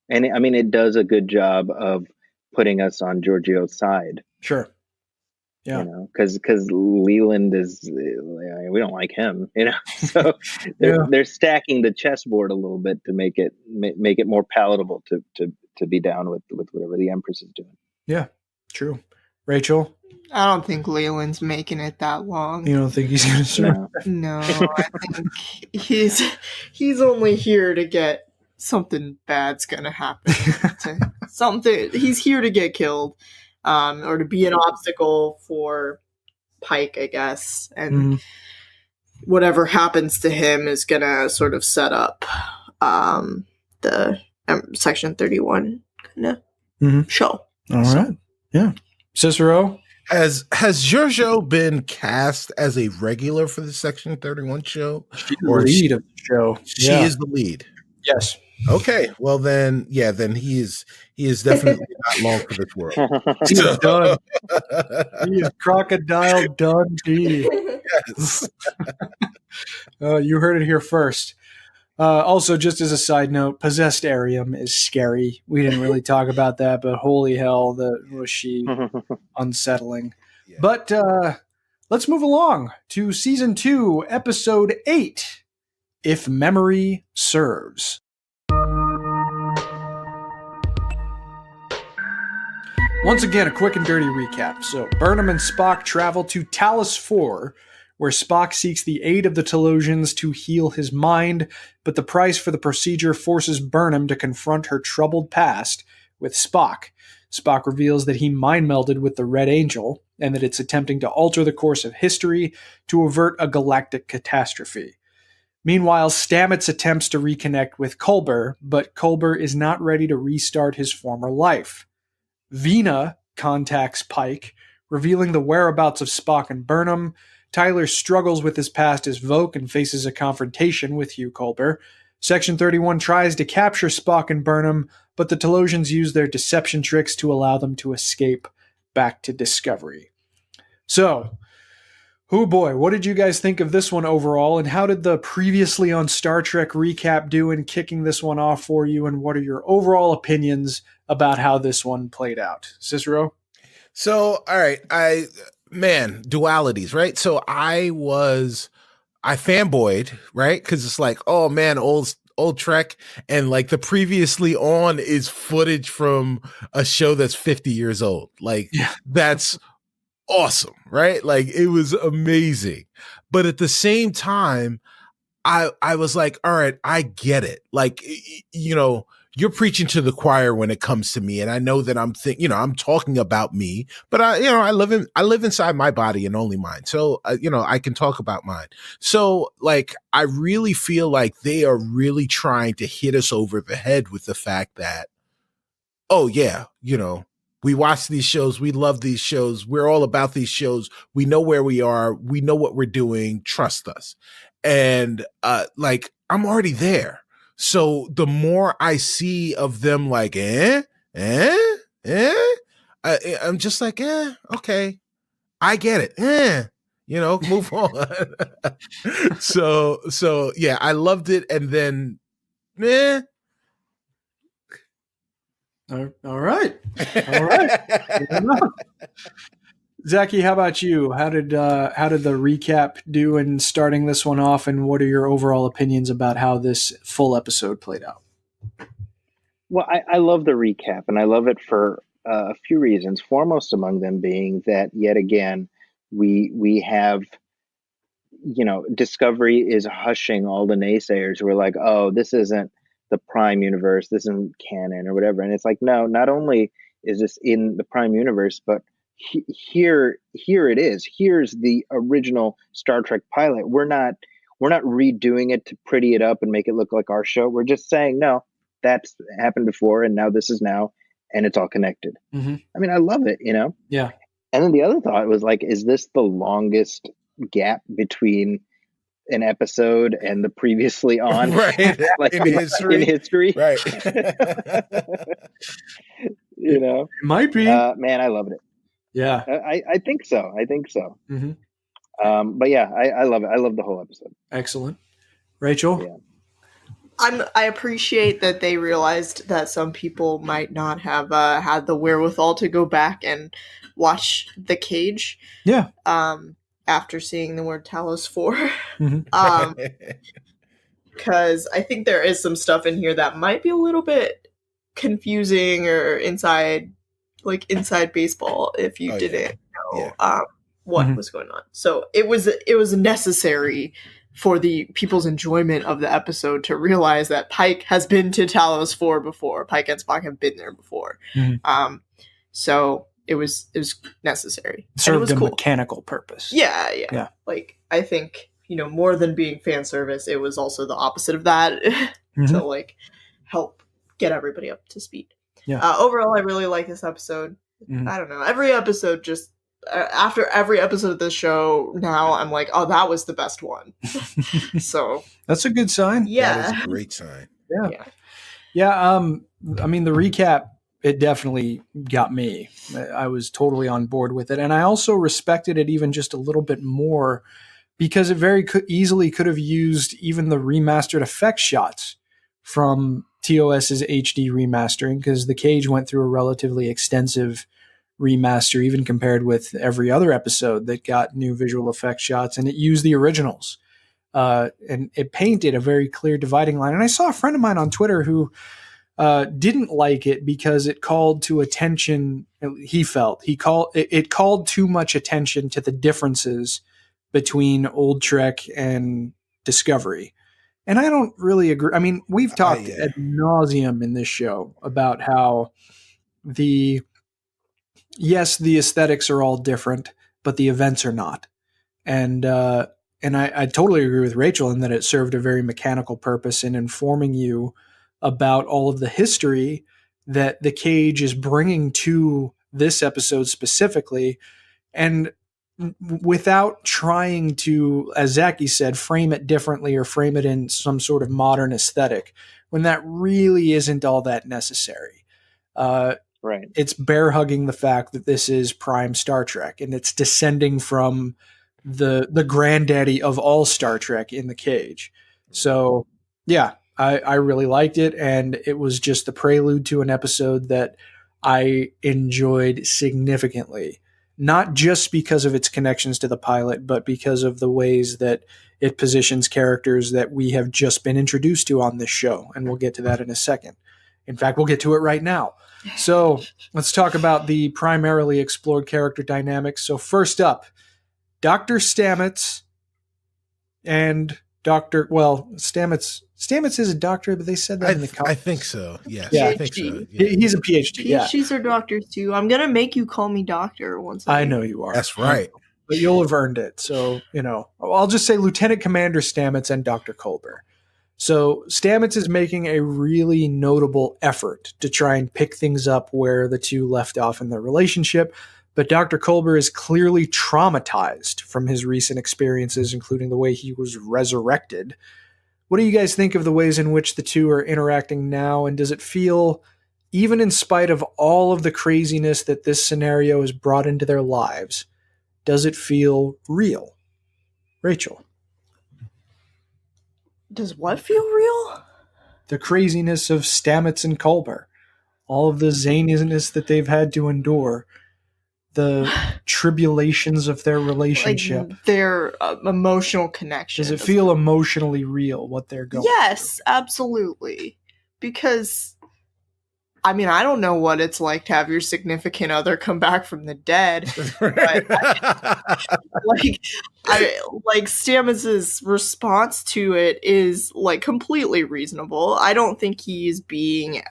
I mean, it does a good job of putting us on Giorgio's side. Sure. Yeah. You know, because Leland is, we don't like him, you know, so they're stacking the chessboard a little bit to make it more palatable to be down with whatever the Empress is doing. Yeah, true. Rachel? I don't think Leland's making it that long. You don't think he's going to serve? No, I think he's only here to get something bad's going to happen. He's here to get killed. Or to be an obstacle for Pike, I guess. And whatever happens to him is going to sort of set up the Section 31 kind of show. All right. Yeah. Cicero? Has Giorgio been cast as a regular for the Section 31 show? She's the lead of the show. She is the lead. Yes. Okay, well then he is definitely not long for this world. He is done. He is Crocodile Dundee. Yes. You heard it here first. Also, just as a side note, Possessed Arium is scary. We didn't really talk about that, but holy hell, was she unsettling. Yeah. But let's move along to Season 2, Episode 8, If Memory Serves. Once again, a quick and dirty recap. So, Burnham and Spock travel to Talos 4, where Spock seeks the aid of the Talosians to heal his mind, but the price for the procedure forces Burnham to confront her troubled past with Spock. Spock reveals that he mind-melded with the Red Angel, and that it's attempting to alter the course of history to avert a galactic catastrophe. Meanwhile, Stamets attempts to reconnect with Culber, but Culber is not ready to restart his former life. Vina contacts Pike, revealing the whereabouts of Spock and Burnham. Tyler struggles with his past as Voq and faces a confrontation with Hugh Culber. Section 31 tries to capture Spock and Burnham, but the Talosians use their deception tricks to allow them to escape back to Discovery. So, oh boy, what did you guys think of this one overall, and how did the previously on Star Trek recap do in kicking this one off for you, and what are your overall opinions about how this one played out? Cicero? So, all right, dualities, right? So I fanboyed, right? Because it's like, oh man, old Trek, and like the previously on is footage from a show that's 50 years old. Like, that's awesome, right? Like, it was amazing. But at the same time, I was like, all right, I get it. Like, you know, you're preaching to the choir when it comes to me. And I know that I'm talking about me, but I live inside my body and only mine. So, I can talk about mine. So like, I really feel like they are really trying to hit us over the head with the fact that, oh yeah, we watch these shows. We love these shows. We're all about these shows. We know where we are. We know what we're doing. Trust us. And like, I'm already there. So the more I see of them like, I'm just like, okay, I get it. Move on. So yeah, I loved it. And then, All right. Zaki, how about you? How did the recap do in starting this one off, and what are your overall opinions about how this full episode played out? Well, I love the recap, and I love it for a few reasons. Foremost among them being that yet again we have, Discovery is hushing all the naysayers who are like, oh, this isn't the Prime universe, this isn't canon or whatever. And it's like, no, not only is this in the Prime universe, but here it is. Here's the original Star Trek pilot. We're not redoing it to pretty it up and make it look like our show. We're just saying, no, that's happened before, and now this is now, and it's all connected. Mm-hmm. I mean, I love it, Yeah. And then the other thought was like, is this the longest gap between an episode and the previously on? Right. Like in history. Right. It might be. Man, I loved it. Yeah. I think so. Mm-hmm. But yeah, I love it. I love the whole episode. Excellent. Rachel? Yeah. I appreciate that they realized that some people might not have had the wherewithal to go back and watch The Cage. Yeah. After seeing the word Talos 4. Mm-hmm. Because I think there is some stuff in here that might be a little bit confusing or inside baseball if you didn't know what Mm-hmm. was going on. So it was necessary for the people's enjoyment of the episode to realize that Pike has been to Talos 4 before. Pike and Spock have been there before. Mm-hmm. So it was necessary. Served and it was a cool. mechanical purpose. Yeah. Like, I think, more than being fan service, it was also the opposite of that Mm-hmm. to, like, help get everybody up to speed. Yeah. Overall, I really like this episode. Mm-hmm. I don't know. Every episode just... after every episode of this show, now I'm like, oh, that was the best one. So... That's a good sign. Yeah. That is a great sign. Yeah. I mean, the recap, it definitely got me. I was totally on board with it. And I also respected it even just a little bit more because it very easily could have used even the remastered effect shots from TOS's HD remastering, because The Cage went through a relatively extensive remaster, even compared with every other episode that got new visual effect shots, and it used the originals. And it painted a very clear dividing line. And I saw a friend of mine on Twitter who didn't like it because it called to attention. It called too much attention to the differences between old Trek and Discovery. And I don't really agree. I mean, we've talked ad nauseum in this show about how the aesthetics are all different, but the events are not. And I totally agree with Rachel in that it served a very mechanical purpose in informing you about all of the history that The Cage is bringing to this episode specifically, and without trying to, as Zaki said, frame it differently or frame it in some sort of modern aesthetic, when that really isn't all that necessary. Right. It's bear hugging the fact that this is Prime Star Trek, and it's descending from the granddaddy of all Star Trek in The Cage. So yeah, I really liked it, and it was just the prelude to an episode that I enjoyed significantly, not just because of its connections to the pilot, but because of the ways that it positions characters that we have just been introduced to on this show. And we'll get to that in a second. In fact, we'll get to it right now. So let's talk about the primarily explored character dynamics. So first up, Dr. Stamets and Stamets is a doctor, but they said that in the comics. I think so. Yes, Yeah. I think so. Yeah. He's a PhD. Yeah, PhDs are doctors too. I'm gonna make you call me doctor once. I know you are. That's right. But you'll have earned it. So, I'll just say Lieutenant Commander Stamets and Dr. Culber. So Stamets is making a really notable effort to try and pick things up where the two left off in their relationship. But Dr. Culber is clearly traumatized from his recent experiences, including the way he was resurrected. What do you guys think of the ways in which the two are interacting now? And does it feel, even in spite of all of the craziness that this scenario has brought into their lives, does it feel real? Rachel. Does what feel real? The craziness of Stamets and Culber. All of the zaniness that they've had to endure. The tribulations of their relationship. Like their emotional connection. Does it feel emotionally real, what they're going Yes, absolutely. Because I mean, I don't know what it's like to have your significant other come back from the dead, but like Stamets's response to it is like completely reasonable. I don't think he's being,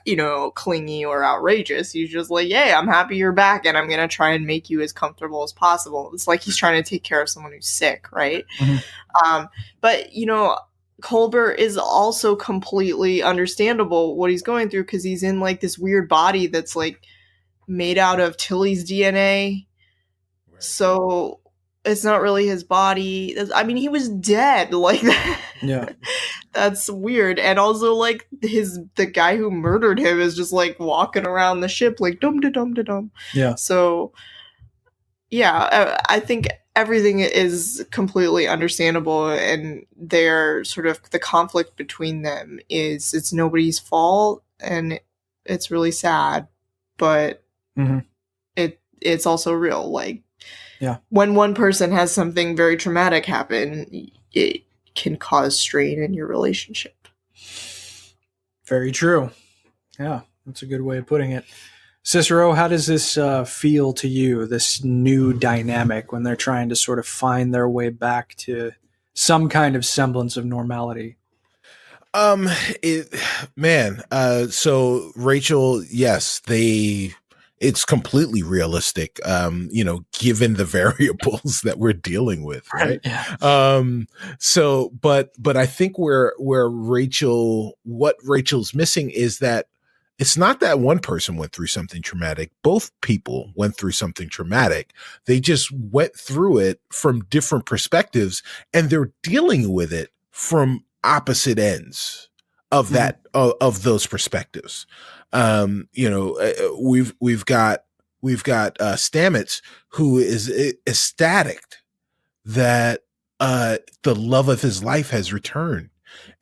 clingy or outrageous. He's just like, yeah, I'm happy you're back, and I'm gonna try and make you as comfortable as possible. It's like he's trying to take care of someone who's sick, right? Mm-hmm. But Culber is also completely understandable what he's going through, because he's in like this weird body that's like made out of Tilly's DNA. Right. So it's not really his body. I mean, he was dead. Like, yeah, that's weird. And also, like, the guy who murdered him is just like walking around the ship like dum da dum da dum. Yeah. So yeah, I think everything is completely understandable, and they're sort of, the conflict between them is, it's nobody's fault, and it's really sad, but it's also real. Like, yeah, when one person has something very traumatic happen, it can cause strain in your relationship. Very true. Yeah, that's a good way of putting it. Cicero, how does this feel to you, this new dynamic, when they're trying to sort of find their way back to some kind of semblance of normality? So Rachael, yes, it's completely realistic, given the variables that we're dealing with, right? Yeah. But I think what Rachel's missing is that it's not that one person went through something traumatic. Both people went through something traumatic. They just went through it from different perspectives, and they're dealing with it from opposite ends of that, of those perspectives. We've got Stamets, who is ecstatic that the love of his life has returned,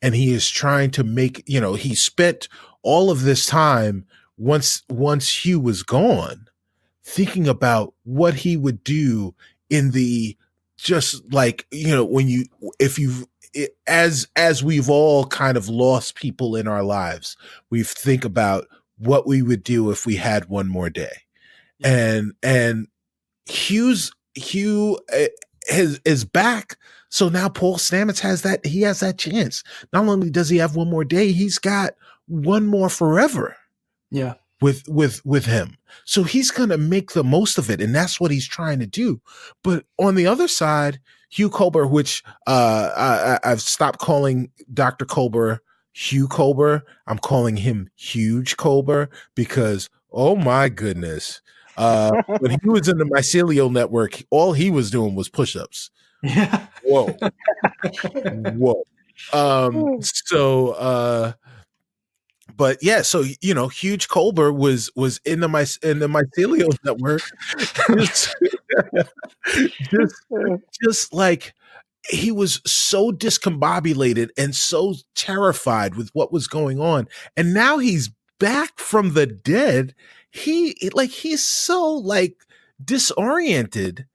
and he is trying to make, he spent all of this time once Hugh was gone, thinking about what he would do in the, just like, as we've all kind of lost people in our lives, we think about what we would do if we had one more day. Yeah. And Hugh is back. So now Paul Stamets has that chance. Not only does he have one more day, he's got one more forever. Yeah. With him. So he's going to make the most of it. And that's what he's trying to do. But on the other side, Hugh Culber, which I've stopped calling Dr. Culber Hugh Culber. I'm calling him Huge Culber, because, oh my goodness. When he was in the mycelial network, all he was doing was push-ups. Yeah. Whoa. But yeah, so Huge Culber was in the mycelial network, just like, he was so discombobulated and so terrified with what was going on, and now he's back from the dead. He's so like disoriented.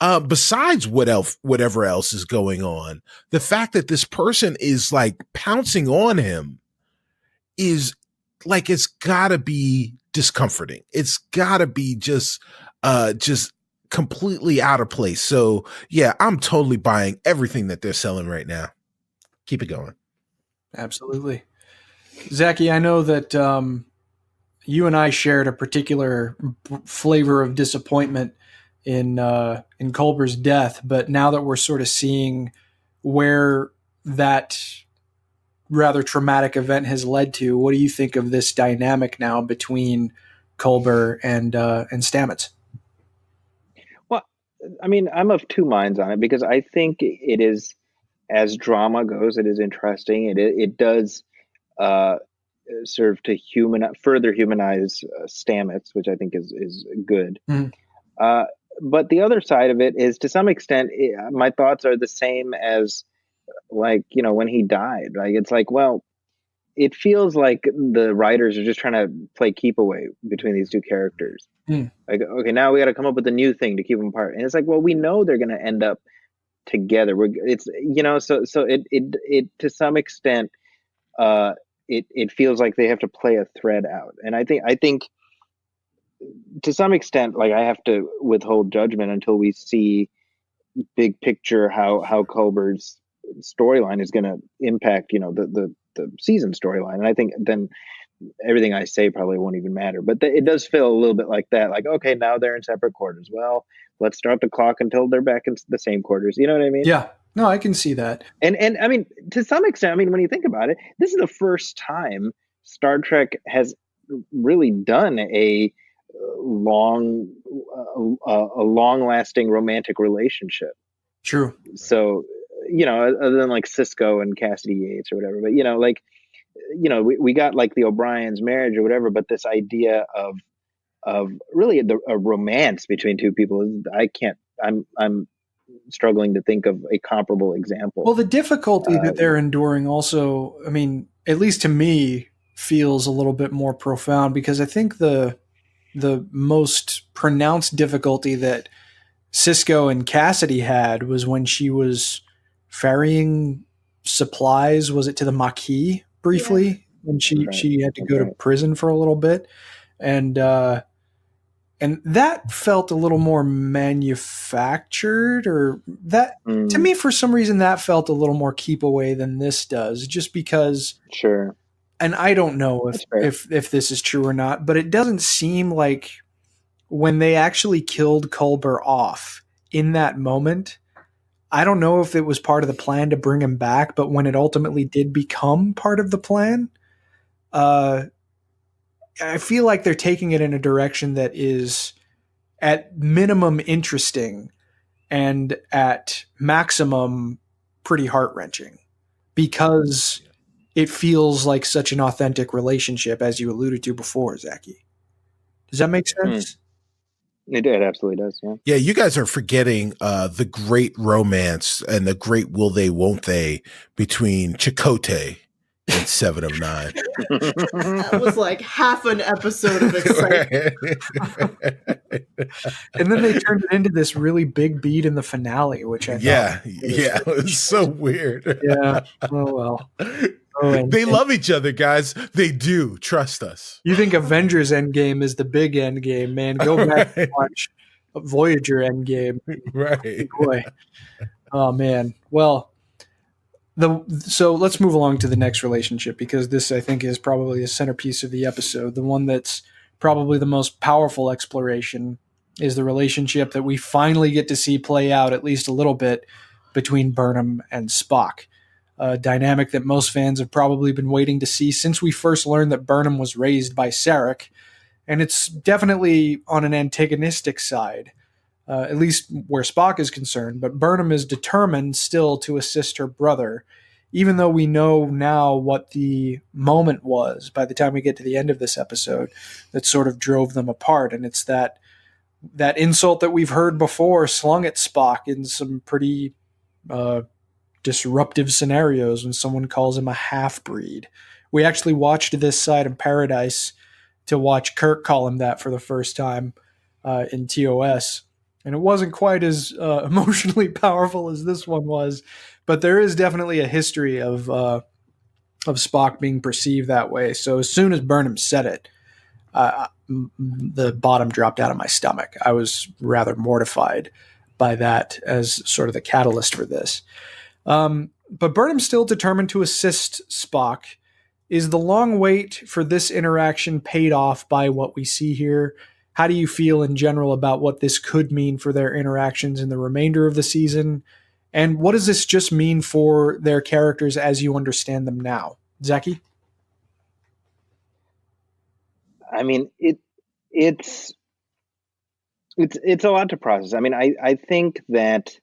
Besides whatever else is going on, the fact that this person is like pouncing on him is like, it's gotta be discomforting. It's gotta be just completely out of place. So yeah, I'm totally buying everything that they're selling right now. Keep it going. Absolutely. Zaki, I know that you and I shared a particular flavor of disappointment in Culber's death, but now that we're sort of seeing where that rather traumatic event has led to, what do you think of this dynamic now between Culber and Stamets? Well, I mean, I'm of two minds on it, because I think it is, as drama goes, it is interesting. It does serve to further humanize Stamets, which I think is good. Mm-hmm. But the other side of it is, to some extent, my thoughts are the same as, like, when he died. Like, it's like, well, it feels like the writers are just trying to play keep away between these two characters. Like, okay, now we got to come up with a new thing to keep them apart. And it's like, well, we know they're going to end up together. So it to some extent, it feels like they have to play a thread out. And I think to some extent, like, I have to withhold judgment until we see big picture how Culber's storyline is going to impact, the season storyline. And I think then everything I say probably won't even matter. But it does feel a little bit like that. Like, okay, now they're in separate quarters. Well, let's start the clock until they're back in the same quarters. You know what I mean? Yeah. No, I can see that. And I mean, to some extent, I mean, when you think about it, this is the first time Star Trek has really done a long-lasting romantic relationship. True. So, other than like Cisco and Cassidy Yates or whatever, but we got like the O'Brien's marriage or whatever, but this idea of really a romance between two people, I'm struggling to think of a comparable example. Well, the difficulty that they're enduring also, I mean, at least to me, feels a little bit more profound, because I think the most pronounced difficulty that Cisco and Cassidy had was when she was ferrying supplies, was it to the Maquis briefly? Yeah. When she had to go to prison for a little bit. And that felt a little more manufactured, or that to me, for some reason, that felt a little more keep away than this does, just because. Sure. And I don't know if this is true or not, but it doesn't seem like when they actually killed Culber off in that moment, I don't know if it was part of the plan to bring him back, but when it ultimately did become part of the plan, I feel like they're taking it in a direction that is at minimum interesting and at maximum pretty heart-wrenching, because it feels like such an authentic relationship, as you alluded to before, Zaki. Does that make sense? It absolutely does, yeah. Yeah, you guys are forgetting the great romance and the great will they, won't they between Chakotay and 7 of 9. That was like half an episode of excitement. And then they turned it into this really big beat in the finale, which I thought it was so weird. Yeah. Oh, well. They love each other, guys. They do. Trust us. You think Avengers Endgame is the big Endgame, man. Go back and watch Voyager Endgame. Right. Boy. Oh, man. Well, so let's move along to the next relationship, because this, I think, is probably the centerpiece of the episode. The one that's probably the most powerful exploration is the relationship that we finally get to see play out at least a little bit between Burnham and Spock. A dynamic that most fans have probably been waiting to see since we first learned that Burnham was raised by Sarek. And it's definitely on an antagonistic side, at least where Spock is concerned. But Burnham is determined still to assist her brother, even though we know now what the moment was by the time we get to the end of this episode that sort of drove them apart. And it's that insult that we've heard before slung at Spock in some pretty disruptive scenarios, when someone calls him a half-breed. We actually watched This Side of Paradise to watch Kirk call him that for the first time in TOS. And it wasn't quite as emotionally powerful as this one was, but there is definitely a history of Spock being perceived that way. So as soon as Burnham said it, the bottom dropped out of my stomach. I was rather mortified by that as sort of the catalyst for this. But Burnham's still determined to assist Spock. Is the long wait for this interaction paid off by what we see here? How do you feel in general about what this could mean for their interactions in the remainder of the season? And what does this just mean for their characters as you understand them now? Zaki? I mean, it's a lot to process. I mean, I think that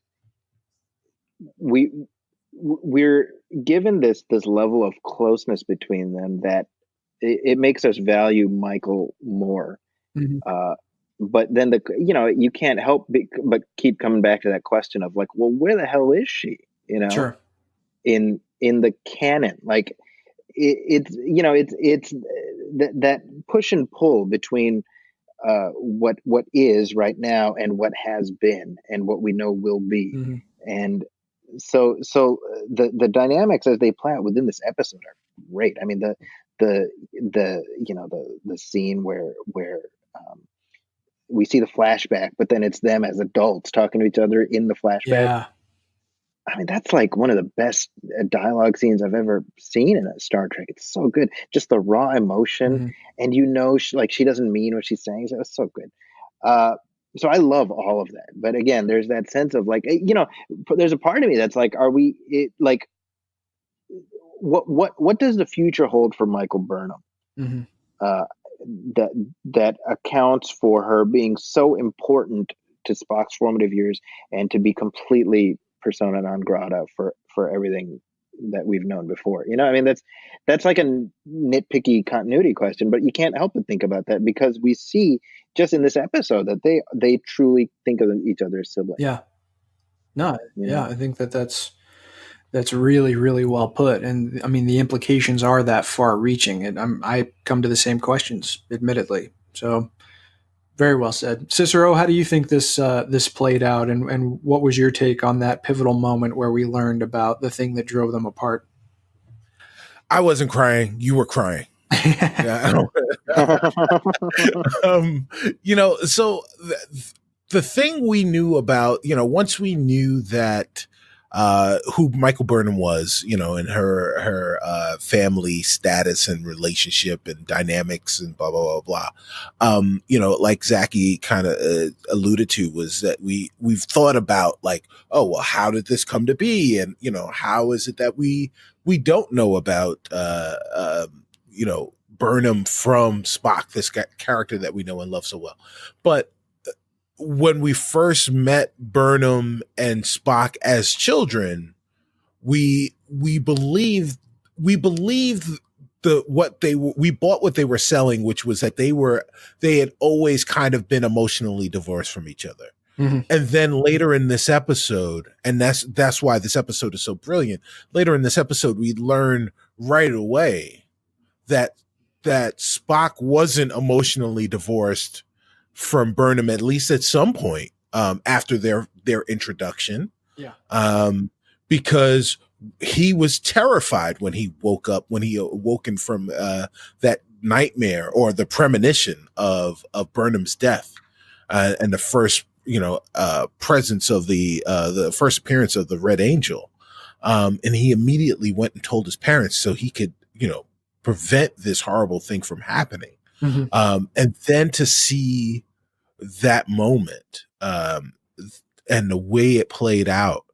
we're given this level of closeness between them that it makes us value Michael more. Mm-hmm. But then you can't help but keep coming back to that question of like, well, where the hell is she? Sure. In the canon, like it's that push and pull between what is right now and what has been and what we know will be. Mm-hmm. And the dynamics as they play out within this episode are great. I mean, the scene where we see the flashback, but then it's them as adults talking to each other in the flashback. Yeah. I mean, that's like one of the best dialogue scenes I've ever seen in a Star Trek. It's so good. Just the raw emotion. And she doesn't mean what she's saying. So it's so good. So I love all of that. But again, there's that sense of like, there's a part of me that's like, what does the future hold for Michael Burnham? That accounts for her being so important to Spock's formative years and to be completely persona non grata for everything that we've known before. I mean, that's like a nitpicky continuity question, but you can't help but think about that because we see just in this episode that they truly think of each other as siblings. Yeah. No. Yeah. I think that's really, really well put. And I mean, the implications are that far reaching, and I come to the same questions, admittedly. So very well said. Cicero, how do you think this played out, and what was your take on that pivotal moment where we learned about the thing that drove them apart? I wasn't crying. You were crying. So the thing we knew about, once we knew that who Michael Burnham was, and her family status and relationship and dynamics and blah, blah, blah, blah. Like Zaki kind of alluded to, was that we've thought about like, oh, well, how did this come to be? And, how is it that we don't know about, Burnham from Spock, this character that we know and love so well. But when we first met Burnham and Spock as children, we believed we bought what they were selling, which was that they had always kind of been emotionally divorced from each other. And then later in this episode, and that's why this episode is so brilliant. Later in this episode, we learn right away that Spock wasn't emotionally divorced from Burnham, at least at some point, after their introduction. Yeah. Because he was terrified when he awoken from that nightmare or the premonition of Burnham's death, and the first presence of the first appearance of the Red Angel. And he immediately went and told his parents so he could, prevent this horrible thing from happening. And then to see that moment, and the way it played out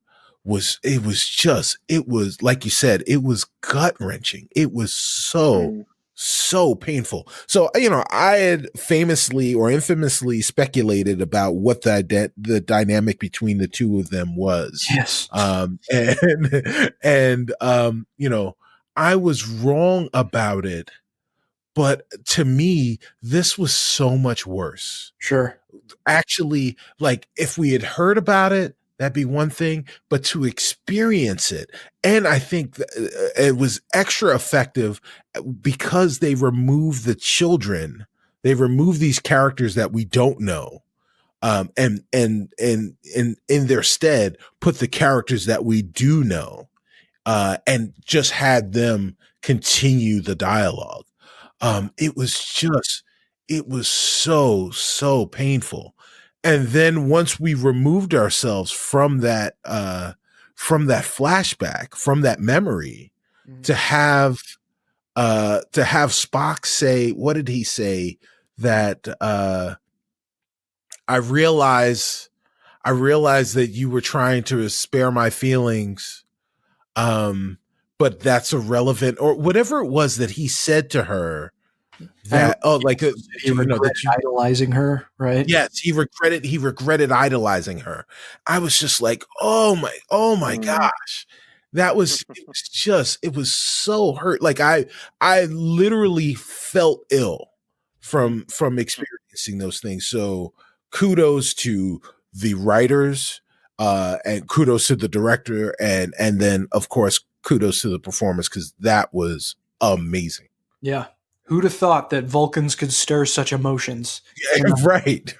was like you said, it was gut wrenching. It was so painful. So, I had famously or infamously speculated about what the dynamic between the two of them was. Yes. And I was wrong about it, but to me, this was so much worse. Sure. Actually, like if we had heard about it, that'd be one thing, but to experience it. And I think it was extra effective because they removed the children. They removed these characters that we don't know. And in their stead, put the characters that we do know, and just had them continue the dialogue. It was so painful. And then once we removed ourselves from that flashback, from that memory, to have Spock say, what did he say? That, I realize that you were trying to spare my feelings. But that's irrelevant, or whatever it was that he said to her. That he regretted idolizing her, right? Yes, he regretted idolizing her. I was just like, oh my gosh, it was so hurt. Like I literally felt ill from experiencing those things. So kudos to the writers, and kudos to the director, and then of course kudos to the performers, because that was amazing. Yeah. Who'd have thought that Vulcans could stir such emotions? Yeah, right.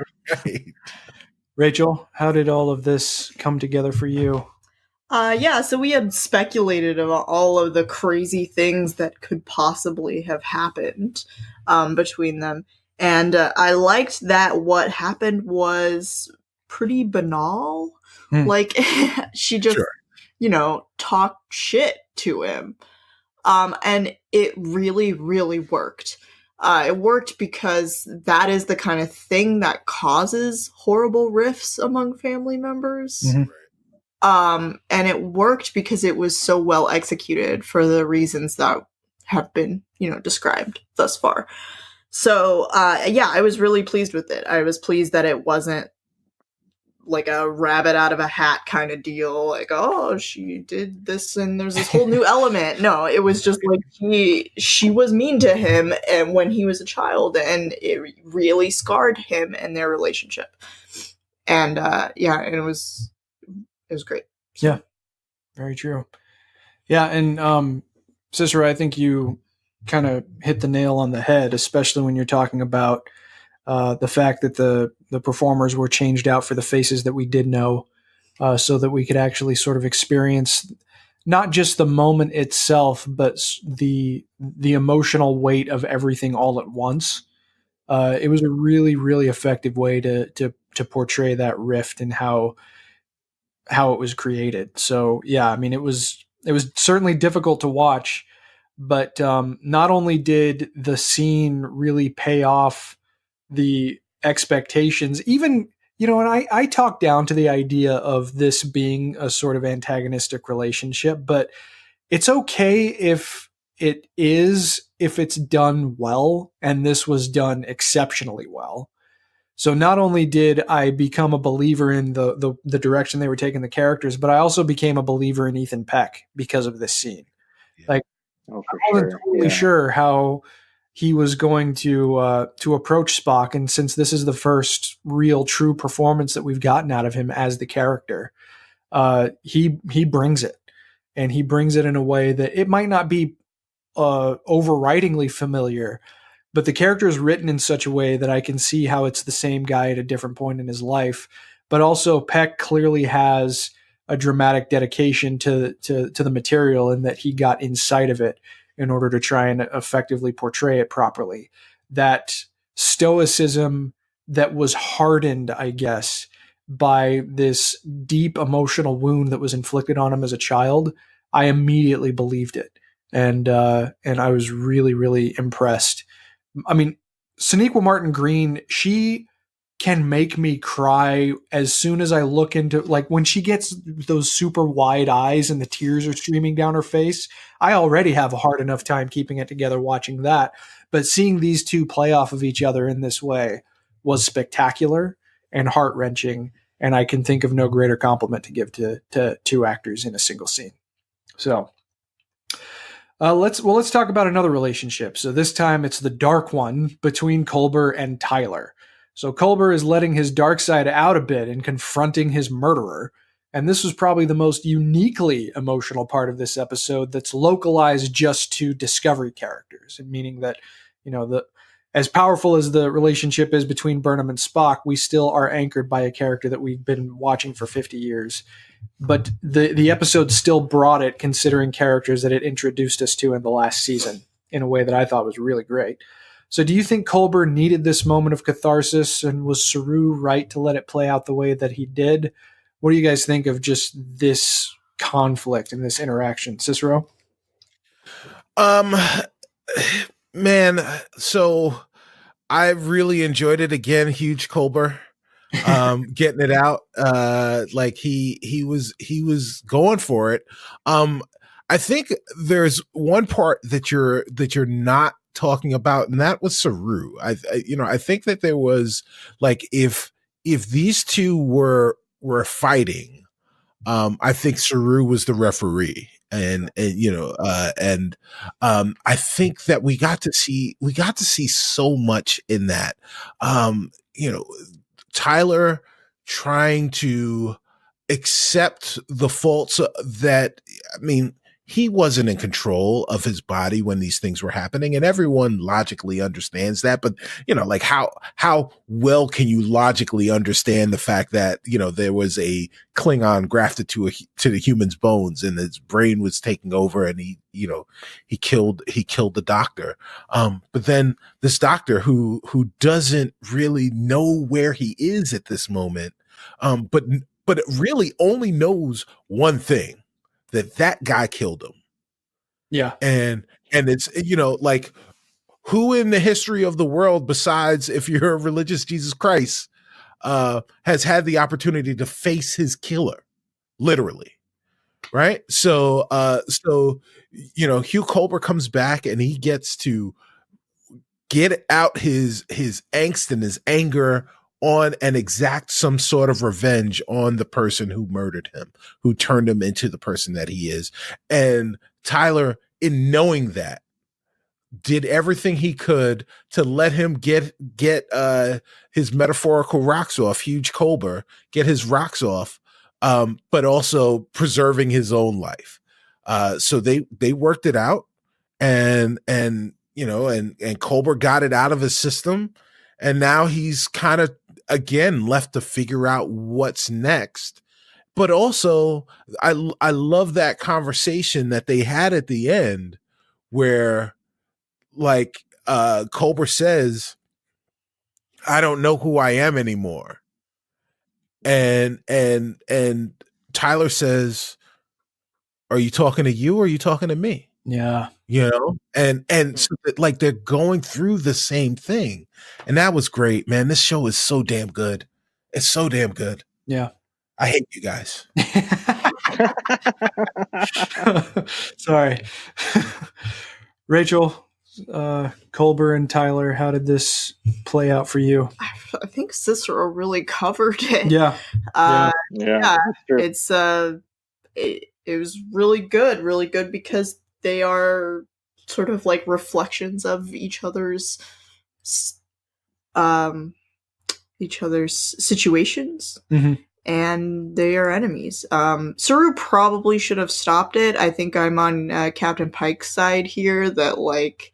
Rachel, how did all of this come together for you? Yeah, so we had speculated about all of the crazy things that could possibly have happened between them. And I liked that what happened was pretty banal. Like, she just, talked shit to him. And it really, really worked. It worked because that is the kind of thing that causes horrible rifts among family members. And it worked because it was so well executed for the reasons that have been, described thus far. So, I was really pleased with it. I was pleased that it wasn't like a rabbit out of a hat kind of deal. Like, oh, she did this and there's this whole new element. No, it was just like she was mean to him and when he was a child, and it really scarred him and their relationship. And and it was great. So. Yeah, very true. Yeah, and Cicero, I think you kind of hit the nail on the head, especially when you're talking about the fact that the performers were changed out for the faces that we did know, so that we could actually sort of experience not just the moment itself, but the emotional weight of everything all at once. It was a really, really effective way to portray that rift and how it was created. So yeah, I mean, it was certainly difficult to watch, but not only did the scene really pay off the expectations, even, and I talked down to the idea of this being a sort of antagonistic relationship, but it's okay if it's done well, and this was done exceptionally well. So not only did I become a believer in the direction they were taking the characters, but I also became a believer in Ethan Peck because of this scene. Yeah. Like, I wasn't totally sure how he was going to approach Spock, and since this is the first real true performance that we've gotten out of him as the character, he brings it, and he brings it in a way that it might not be overridingly familiar, but the character is written in such a way that I can see how it's the same guy at a different point in his life. But also Peck clearly has a dramatic dedication to the material, and that he got inside of it in order to try and effectively portray it properly. That stoicism that was hardened, I guess, by this deep emotional wound that was inflicted on him as a child, I immediately believed it. And I was really, really impressed. I mean, Sonequa Martin Green, she can make me cry as soon as I look into, like, when she gets those super wide eyes and the tears are streaming down her face. I already have a hard enough time keeping it together watching that, but seeing these two play off of each other in this way was spectacular and heart-wrenching, and I can think of no greater compliment to give to two actors in a single scene. So let's talk about another relationship. So this time it's the dark one between Culber and Tyler. So Culber is letting his dark side out a bit and confronting his murderer. And this was probably the most uniquely emotional part of this episode that's localized just to Discovery characters, and meaning that, as powerful as the relationship is between Burnham and Spock, we still are anchored by a character that we've been watching for 50 years. But the episode still brought it, considering characters that it introduced us to in the last season, in a way that I thought was really great. So do you think Culber needed this moment of catharsis, and was Saru right to let it play out the way that he did? What do you guys think of just this conflict and this interaction? Cicero? Man, so I really enjoyed it again. Huge Culber. Getting it out. Like he was going for it. I think there's one part that you're not talking about, and that was Saru. I think that there was, like, if these two were fighting, I think Saru was the referee, and I think that we got to see so much in that. Tyler trying to accept the faults that, he wasn't in control of his body when these things were happening, and everyone logically understands that. But like how well can you logically understand the fact that there was a Klingon grafted to the human's bones, and his brain was taking over, and he killed the doctor. But then this doctor who doesn't really know where he is at this moment, but it really only knows one thing. That guy killed him. Yeah. And it's, like, who in the history of the world, besides if you're a religious Jesus Christ, has had the opportunity to face his killer, literally. Right. So, Hugh Culber comes back and he gets to get out his angst and his anger on and exact some sort of revenge on the person who murdered him, who turned him into the person that he is. And Tyler, in knowing that, did everything he could to let him get his metaphorical rocks off, Huge Culber, get his rocks off, but also preserving his own life. So they worked it out, and Culber got it out of his system. And now he's kind of, again, left to figure out what's next. But also, I love that conversation that they had at the end where, like, Culber says, I don't know who I am anymore. And Tyler says, are you talking to you or are you talking to me? Yeah. And so like they're going through the same thing. And that was great, man. This show is so damn good. It's so damn good. Yeah. I hate you guys. Sorry. Rachel, Culber and Tyler, how did this play out for you? I think Cicero really covered it. Yeah. It's it was really good because they are sort of like reflections of each other's situations, and they are enemies. Saru probably should have stopped it. I think I'm on Captain Pike's side here, that like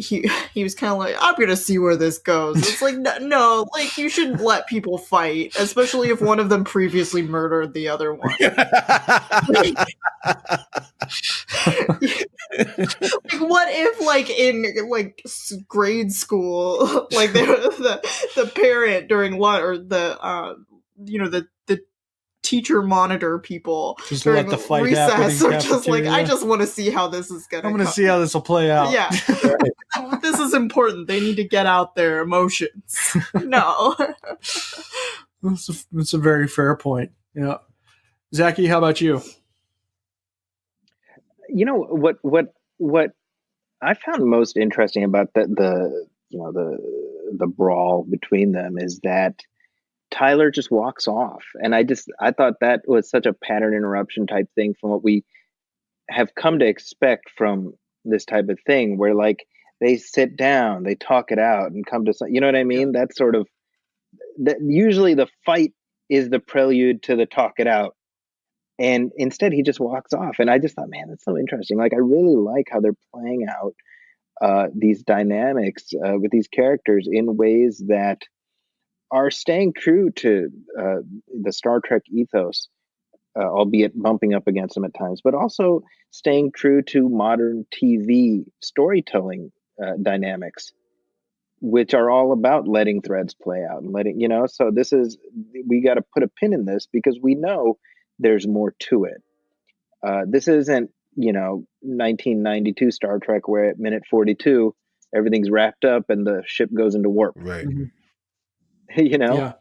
he was kind of like, I'm gonna see where this goes. It's like, no, like, you shouldn't let people fight, especially if one of them previously murdered the other one. Like, what if, like, in like grade school, like the parent during lunch, or the teacher monitor people just during let the fight happen recess are just like, I just want to see how this is gonna. I'm gonna see how this will play out. Yeah. This is important. They need to get out their emotions. No. That's a very fair point. Yeah. Zaki, how about you? What I found most interesting about the brawl between them is that Tyler just walks off. And I thought that was such a pattern interruption type thing from what we have come to expect from this type of thing, where like they sit down, they talk it out and come to some, you know what I mean? That's sort of usually the fight is the prelude to the talk it out. And instead he just walks off. And I just thought, man, that's so interesting. Like, I really like how they're playing out these dynamics with these characters in ways that are staying true to the Star Trek ethos, albeit bumping up against them at times, but also staying true to modern TV storytelling dynamics, which are all about letting threads play out and letting, so we got to put a pin in this because we know there's more to it. This isn't, 1992 Star Trek where at minute 42, everything's wrapped up and the ship goes into warp. Right. Yeah.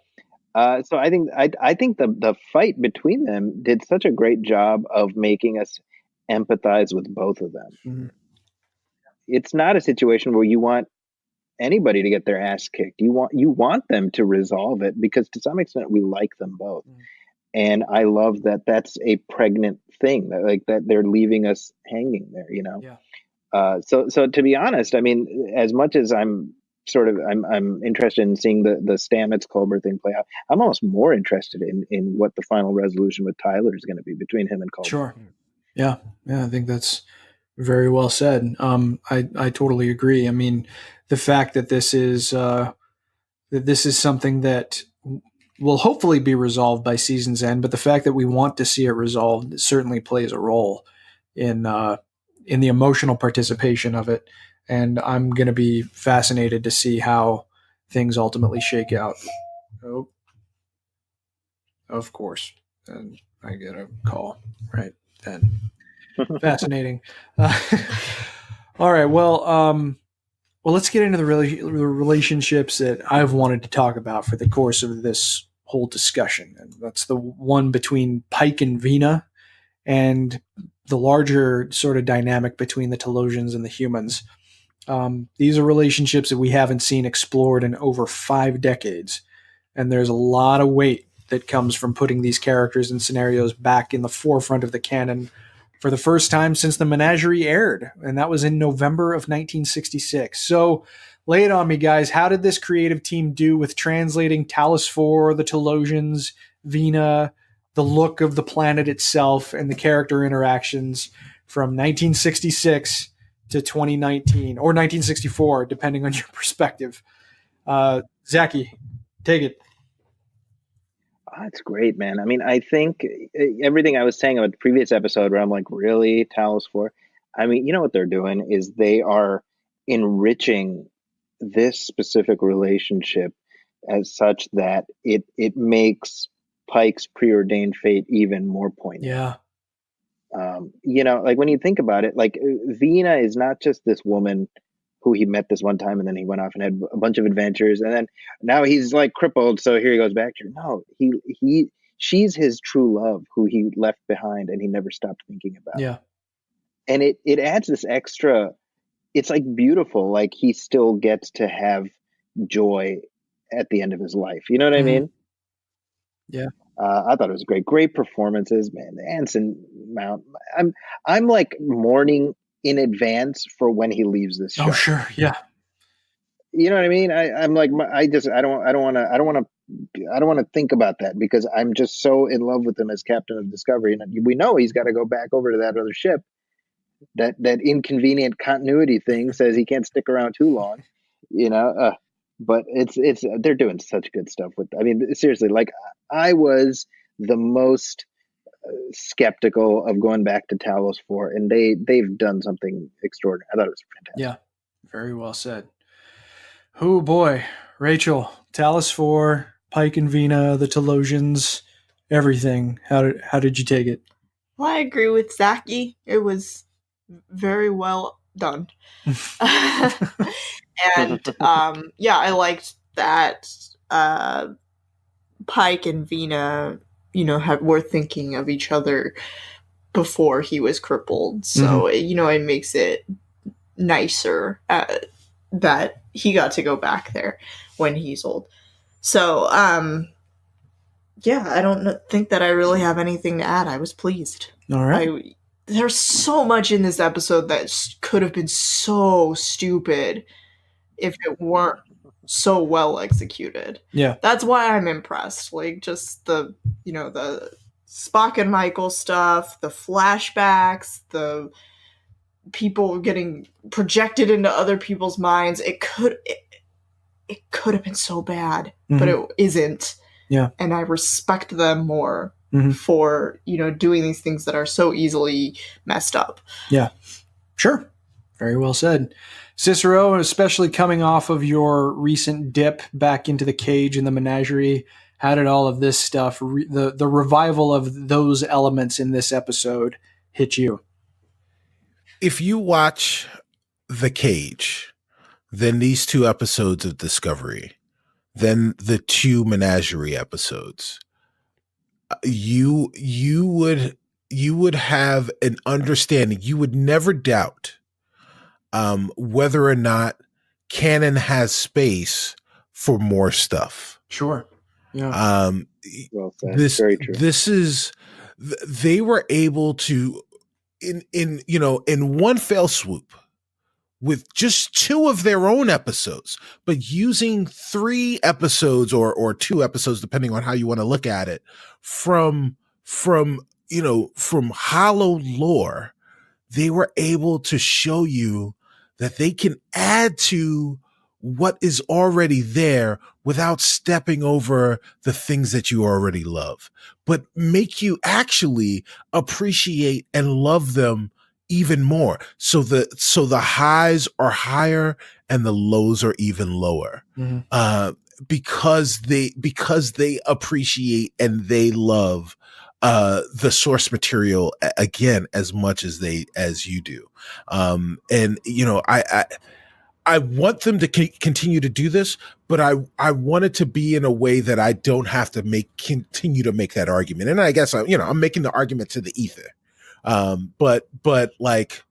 So I think the fight between them did such a great job of making us empathize with both of them. Mm-hmm. It's not a situation where you want anybody to get their ass kicked. You want them to resolve it because to some extent we like them both. Mm-hmm. And I love that that's a pregnant thing, that they're leaving us hanging there, Yeah. So to be honest, I mean, as much as I'm interested in seeing the Stamets Culber thing play out, I'm almost more interested in what the final resolution with Tyler is going to be between him and Culber. Sure. Yeah, I think that's very well said. I totally agree. I mean, the fact that this is something that will hopefully be resolved by season's end, but the fact that we want to see it resolved certainly plays a role in the emotional participation of it. And I'm going to be fascinated to see how things ultimately shake out. Oh, of course. And I get a call right then. Fascinating. All right. Well, let's get into the relationships that I've wanted to talk about for the course of this whole discussion. And that's the one between Pike and Vina, and the larger sort of dynamic between the Telosians and the humans. These are relationships that we haven't seen explored in over 5 decades. And there's a lot of weight that comes from putting these characters and scenarios back in the forefront of the canon for the first time since the Menagerie aired. And that was in November of 1966. So lay it on me, guys. How did this creative team do with translating Talos 4, the Telosians, Vina, the look of the planet itself, and the character interactions from 1966 to 2019 or 1964, depending on your perspective? Zaki, take it. That's great, man. I mean, I think everything I was saying about the previous episode where I'm like, really, Talos 4? I mean, you know what they're doing is they are enriching this specific relationship as such that it makes Pike's preordained fate even more poignant. Yeah. Like when you think about it, like Vina is not just this woman who he met this one time and then he went off and had a bunch of adventures and then now he's like crippled, so here he goes back to her. No, she's his true love who he left behind and he never stopped thinking about. Yeah. And it adds this extra, it's like beautiful, like he still gets to have joy at the end of his life. You know what I mean? Yeah. I thought it was great performances, man. The Anson Mount, I'm like mourning in advance for when he leaves this show. Oh, sure. Yeah. You know what I mean? I'm like, I don't want to think about that because I'm just so in love with him as Captain of Discovery. And we know he's got to go back over to that other ship. That inconvenient continuity thing says he can't stick around too long, but they're doing such good stuff with, I mean, seriously, like I was the most skeptical of going back to Talos 4, and they've done something extraordinary. I thought it was fantastic. Yeah, very well said. Oh boy, Rachel, Talos 4, Pike and Vina, the Telosians, everything. How did you take it? Well, I agree with Zaki. It was very well done. And I liked that Pike and Vina, were thinking of each other before he was crippled. So, it makes it nicer that he got to go back there when he's old. So, I don't think that I really have anything to add. I was pleased. All right. There's so much in this episode that could have been so stupid if it weren't so well executed. Yeah. That's why I'm impressed. Like just the Spock and Michael stuff, the flashbacks, the people getting projected into other people's minds. It could have been so bad, but it isn't. Yeah. And I respect them more for, doing these things that are so easily messed up. Yeah. Sure. Very well said. Cicero, especially coming off of your recent dip back into the cage in the menagerie, how did all of this stuff, the revival of those elements in this episode hit you? If you watch The Cage, then these 2 episodes of Discovery, then the 2 menagerie episodes, you would have an understanding. You would never doubt whether or not canon has space for more stuff. Sure. Yeah. Well said. Very true. They were able to, in one fell swoop, with just 2 of their own episodes, but using 3 episodes or 2 episodes, depending on how you want to look at it, from from hollow lore, they were able to show you that they can add to what is already there without stepping over the things that you already love, but make you actually appreciate and love them even more. So the highs are higher and the lows are even lower. Mm-hmm. Because they appreciate and they love the source material again as much as you do. And I want them to continue to do this, but I want it to be in a way that I don't have to continue to make that argument. And I guess I'm making the argument to the ether. But like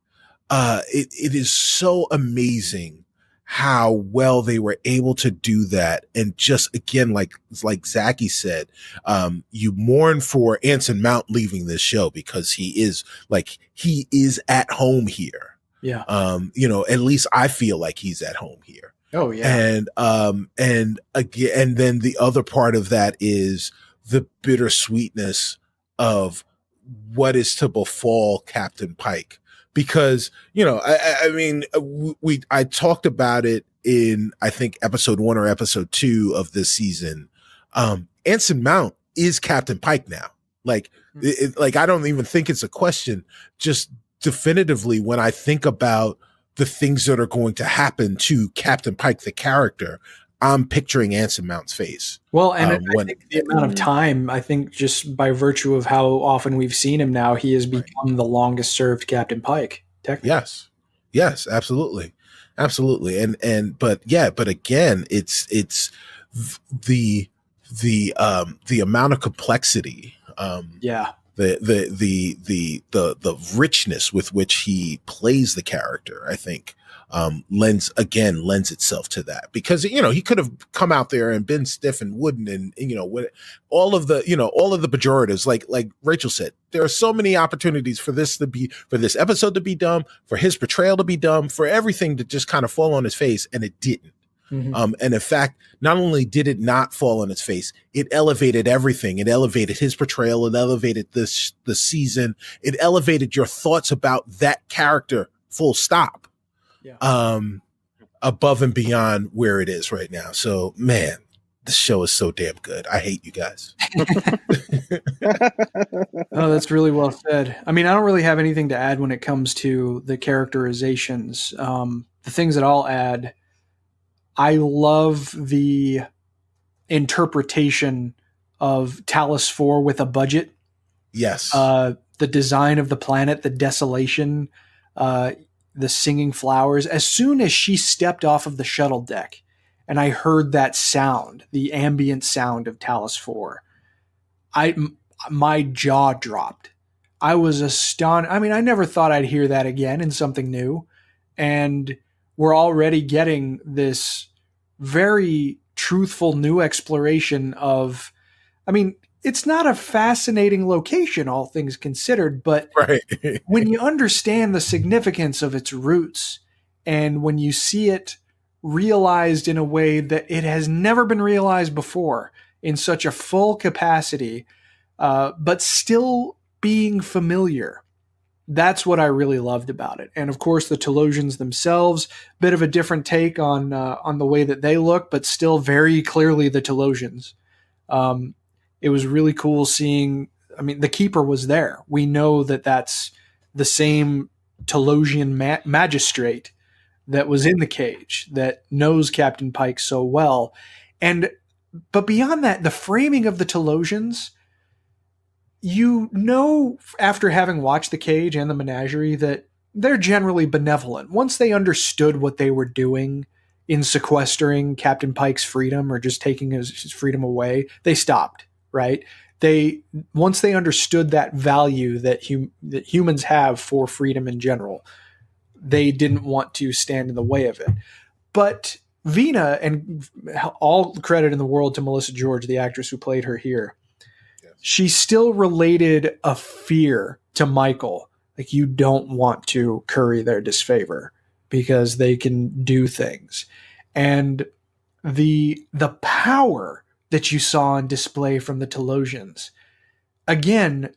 it is so amazing how well they were able to do that. And just again, like Zaki said, you mourn for Anson Mount leaving this show because he is at home here. Yeah. At least I feel like he's at home here. Oh yeah. And again, and then the other part of that is the bittersweetness of what is to befall Captain Pike. Because, I talked about it in, I think, episode 1 or episode 2 of this season. Anson Mount is Captain Pike now. I don't even think it's a question. Just definitively, when I think about the things that are going to happen to Captain Pike, the character, I'm picturing Anson Mount's face. Well, and I think the amount of time, I think just by virtue of how often we've seen him now, he has become the longest served Captain Pike, technically. Yes, absolutely. But again, it's the amount of complexity. The richness with which he plays the character, I think, lends itself to that, because he could have come out there and been stiff and wooden and all of the pejoratives, like Rachel said. There are so many opportunities for this episode to be dumb, for his portrayal to be dumb, for everything to just kind of fall on his face, and it didn't. Mm-hmm. And in fact, not only did it not fall on its face, it elevated everything. It elevated his portrayal. It elevated the season. It elevated your thoughts about that character, full stop. Yeah. Above and beyond where it is right now. So, man, this show is so damn good. I hate you guys. Oh, that's really well said. I mean, I don't really have anything to add when it comes to the characterizations. The things that I'll add, I love the interpretation of Talos 4 with a budget. Yes. The design of the planet, the desolation, the singing flowers. As soon as she stepped off of the shuttle deck and I heard that sound, the ambient sound of Talos 4, my jaw dropped. I was astonished. I mean, I never thought I'd hear that again in something new. And we're already getting this very truthful new exploration of, I mean, it's not a fascinating location, all things considered, but when you understand the significance of its roots and when you see it realized in a way that it has never been realized before in such a full capacity, but still being familiar, that's what I really loved about it. And of course, the Telosians themselves, bit of a different take on the way that they look, but still very clearly the Telosians. It was really cool seeing, I mean, the Keeper was there. We know that that's the same Telosian magistrate that was in the cage that knows Captain Pike so well. But beyond that, the framing of the Telosians, after having watched The Cage and The Menagerie, that they're generally benevolent. Once they understood what they were doing in sequestering Captain Pike's freedom or just taking his freedom away, they stopped, right? Once they understood that value that humans have for freedom in general, they didn't want to stand in the way of it. But Vina, and all credit in the world to Melissa George, the actress who played her here, she still related a fear to Michael. Like, you don't want to curry their disfavor because they can do things. And the power that you saw on display from the Telosians, again,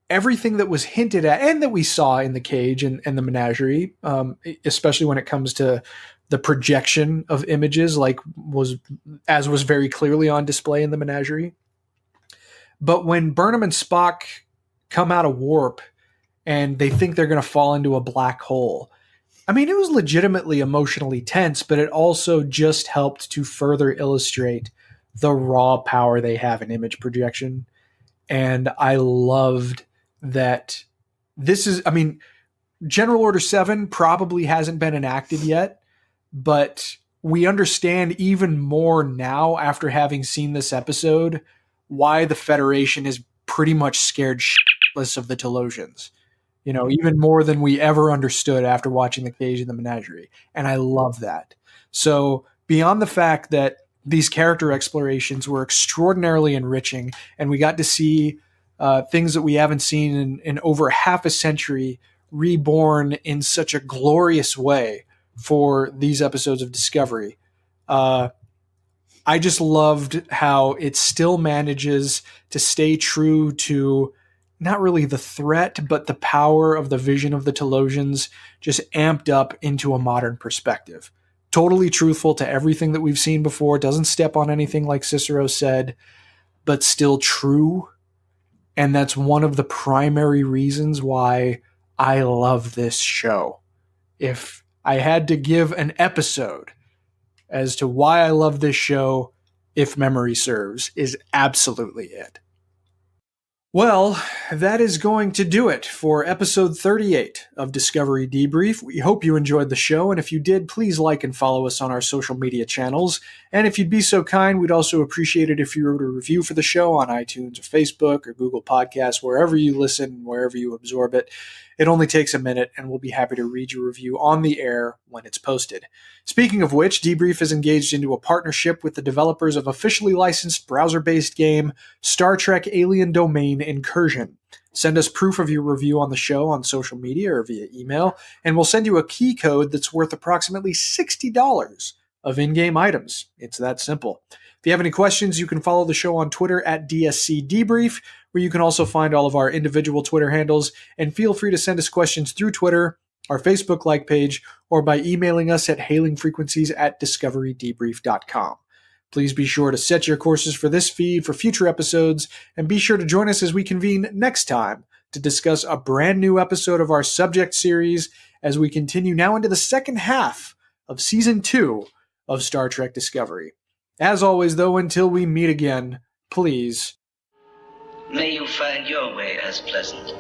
everything that was hinted at and that we saw in the cage and the menagerie, especially when it comes to the projection of images, like was very clearly on display in the menagerie. But when Burnham and Spock come out of warp and they think they're going to fall into a black hole, I mean, it was legitimately emotionally tense, but it also just helped to further illustrate the raw power they have in image projection. And I loved that this is, I mean, General Order 7 probably hasn't been enacted yet, but we understand even more now after having seen this episode why the Federation is pretty much scared shitless of the Telosians. You know, even more than we ever understood after watching the cage and the menagerie. And I love that. So beyond the fact that these character explorations were extraordinarily enriching, and we got to see things that we haven't seen in over half a century reborn in such a glorious way for these episodes of Discovery. I just loved how it still manages to stay true to not really the threat, but the power of the vision of the Telosians just amped up into a modern perspective. Totally truthful to everything that we've seen before, doesn't step on anything like Cicero said, but still true. And that's one of the primary reasons why I love this show. If I had to give an episode as to why I love this show, if memory serves, is absolutely it. Well, that is going to do it for episode 38 of Discovery Debrief. We hope you enjoyed the show, and if you did, please like and follow us on our social media channels. And if you'd be so kind, we'd also appreciate it if you wrote a review for the show on iTunes or Facebook or Google Podcasts, wherever you listen, wherever you absorb it. It only takes a minute, and we'll be happy to read your review on the air when it's posted. Speaking of which, Debrief is engaged into a partnership with the developers of officially licensed browser-based game Star Trek Alien Domain Incursion. Send us proof of your review on the show on social media or via email, and we'll send you a key code that's worth approximately $60 of in-game items. It's that simple. If you have any questions, you can follow the show on Twitter at DSC Debrief, where you can also find all of our individual Twitter handles, and feel free to send us questions through Twitter, our Facebook like page, or by emailing us at hailingfrequencies@discoverydebrief.com. Please be sure to set your courses for this feed for future episodes, and be sure to join us as we convene next time to discuss a brand new episode of our subject series as we continue now into the second half of Season 2 of Star Trek Discovery. As always, though, until we meet again, please, may you find your way as pleasant.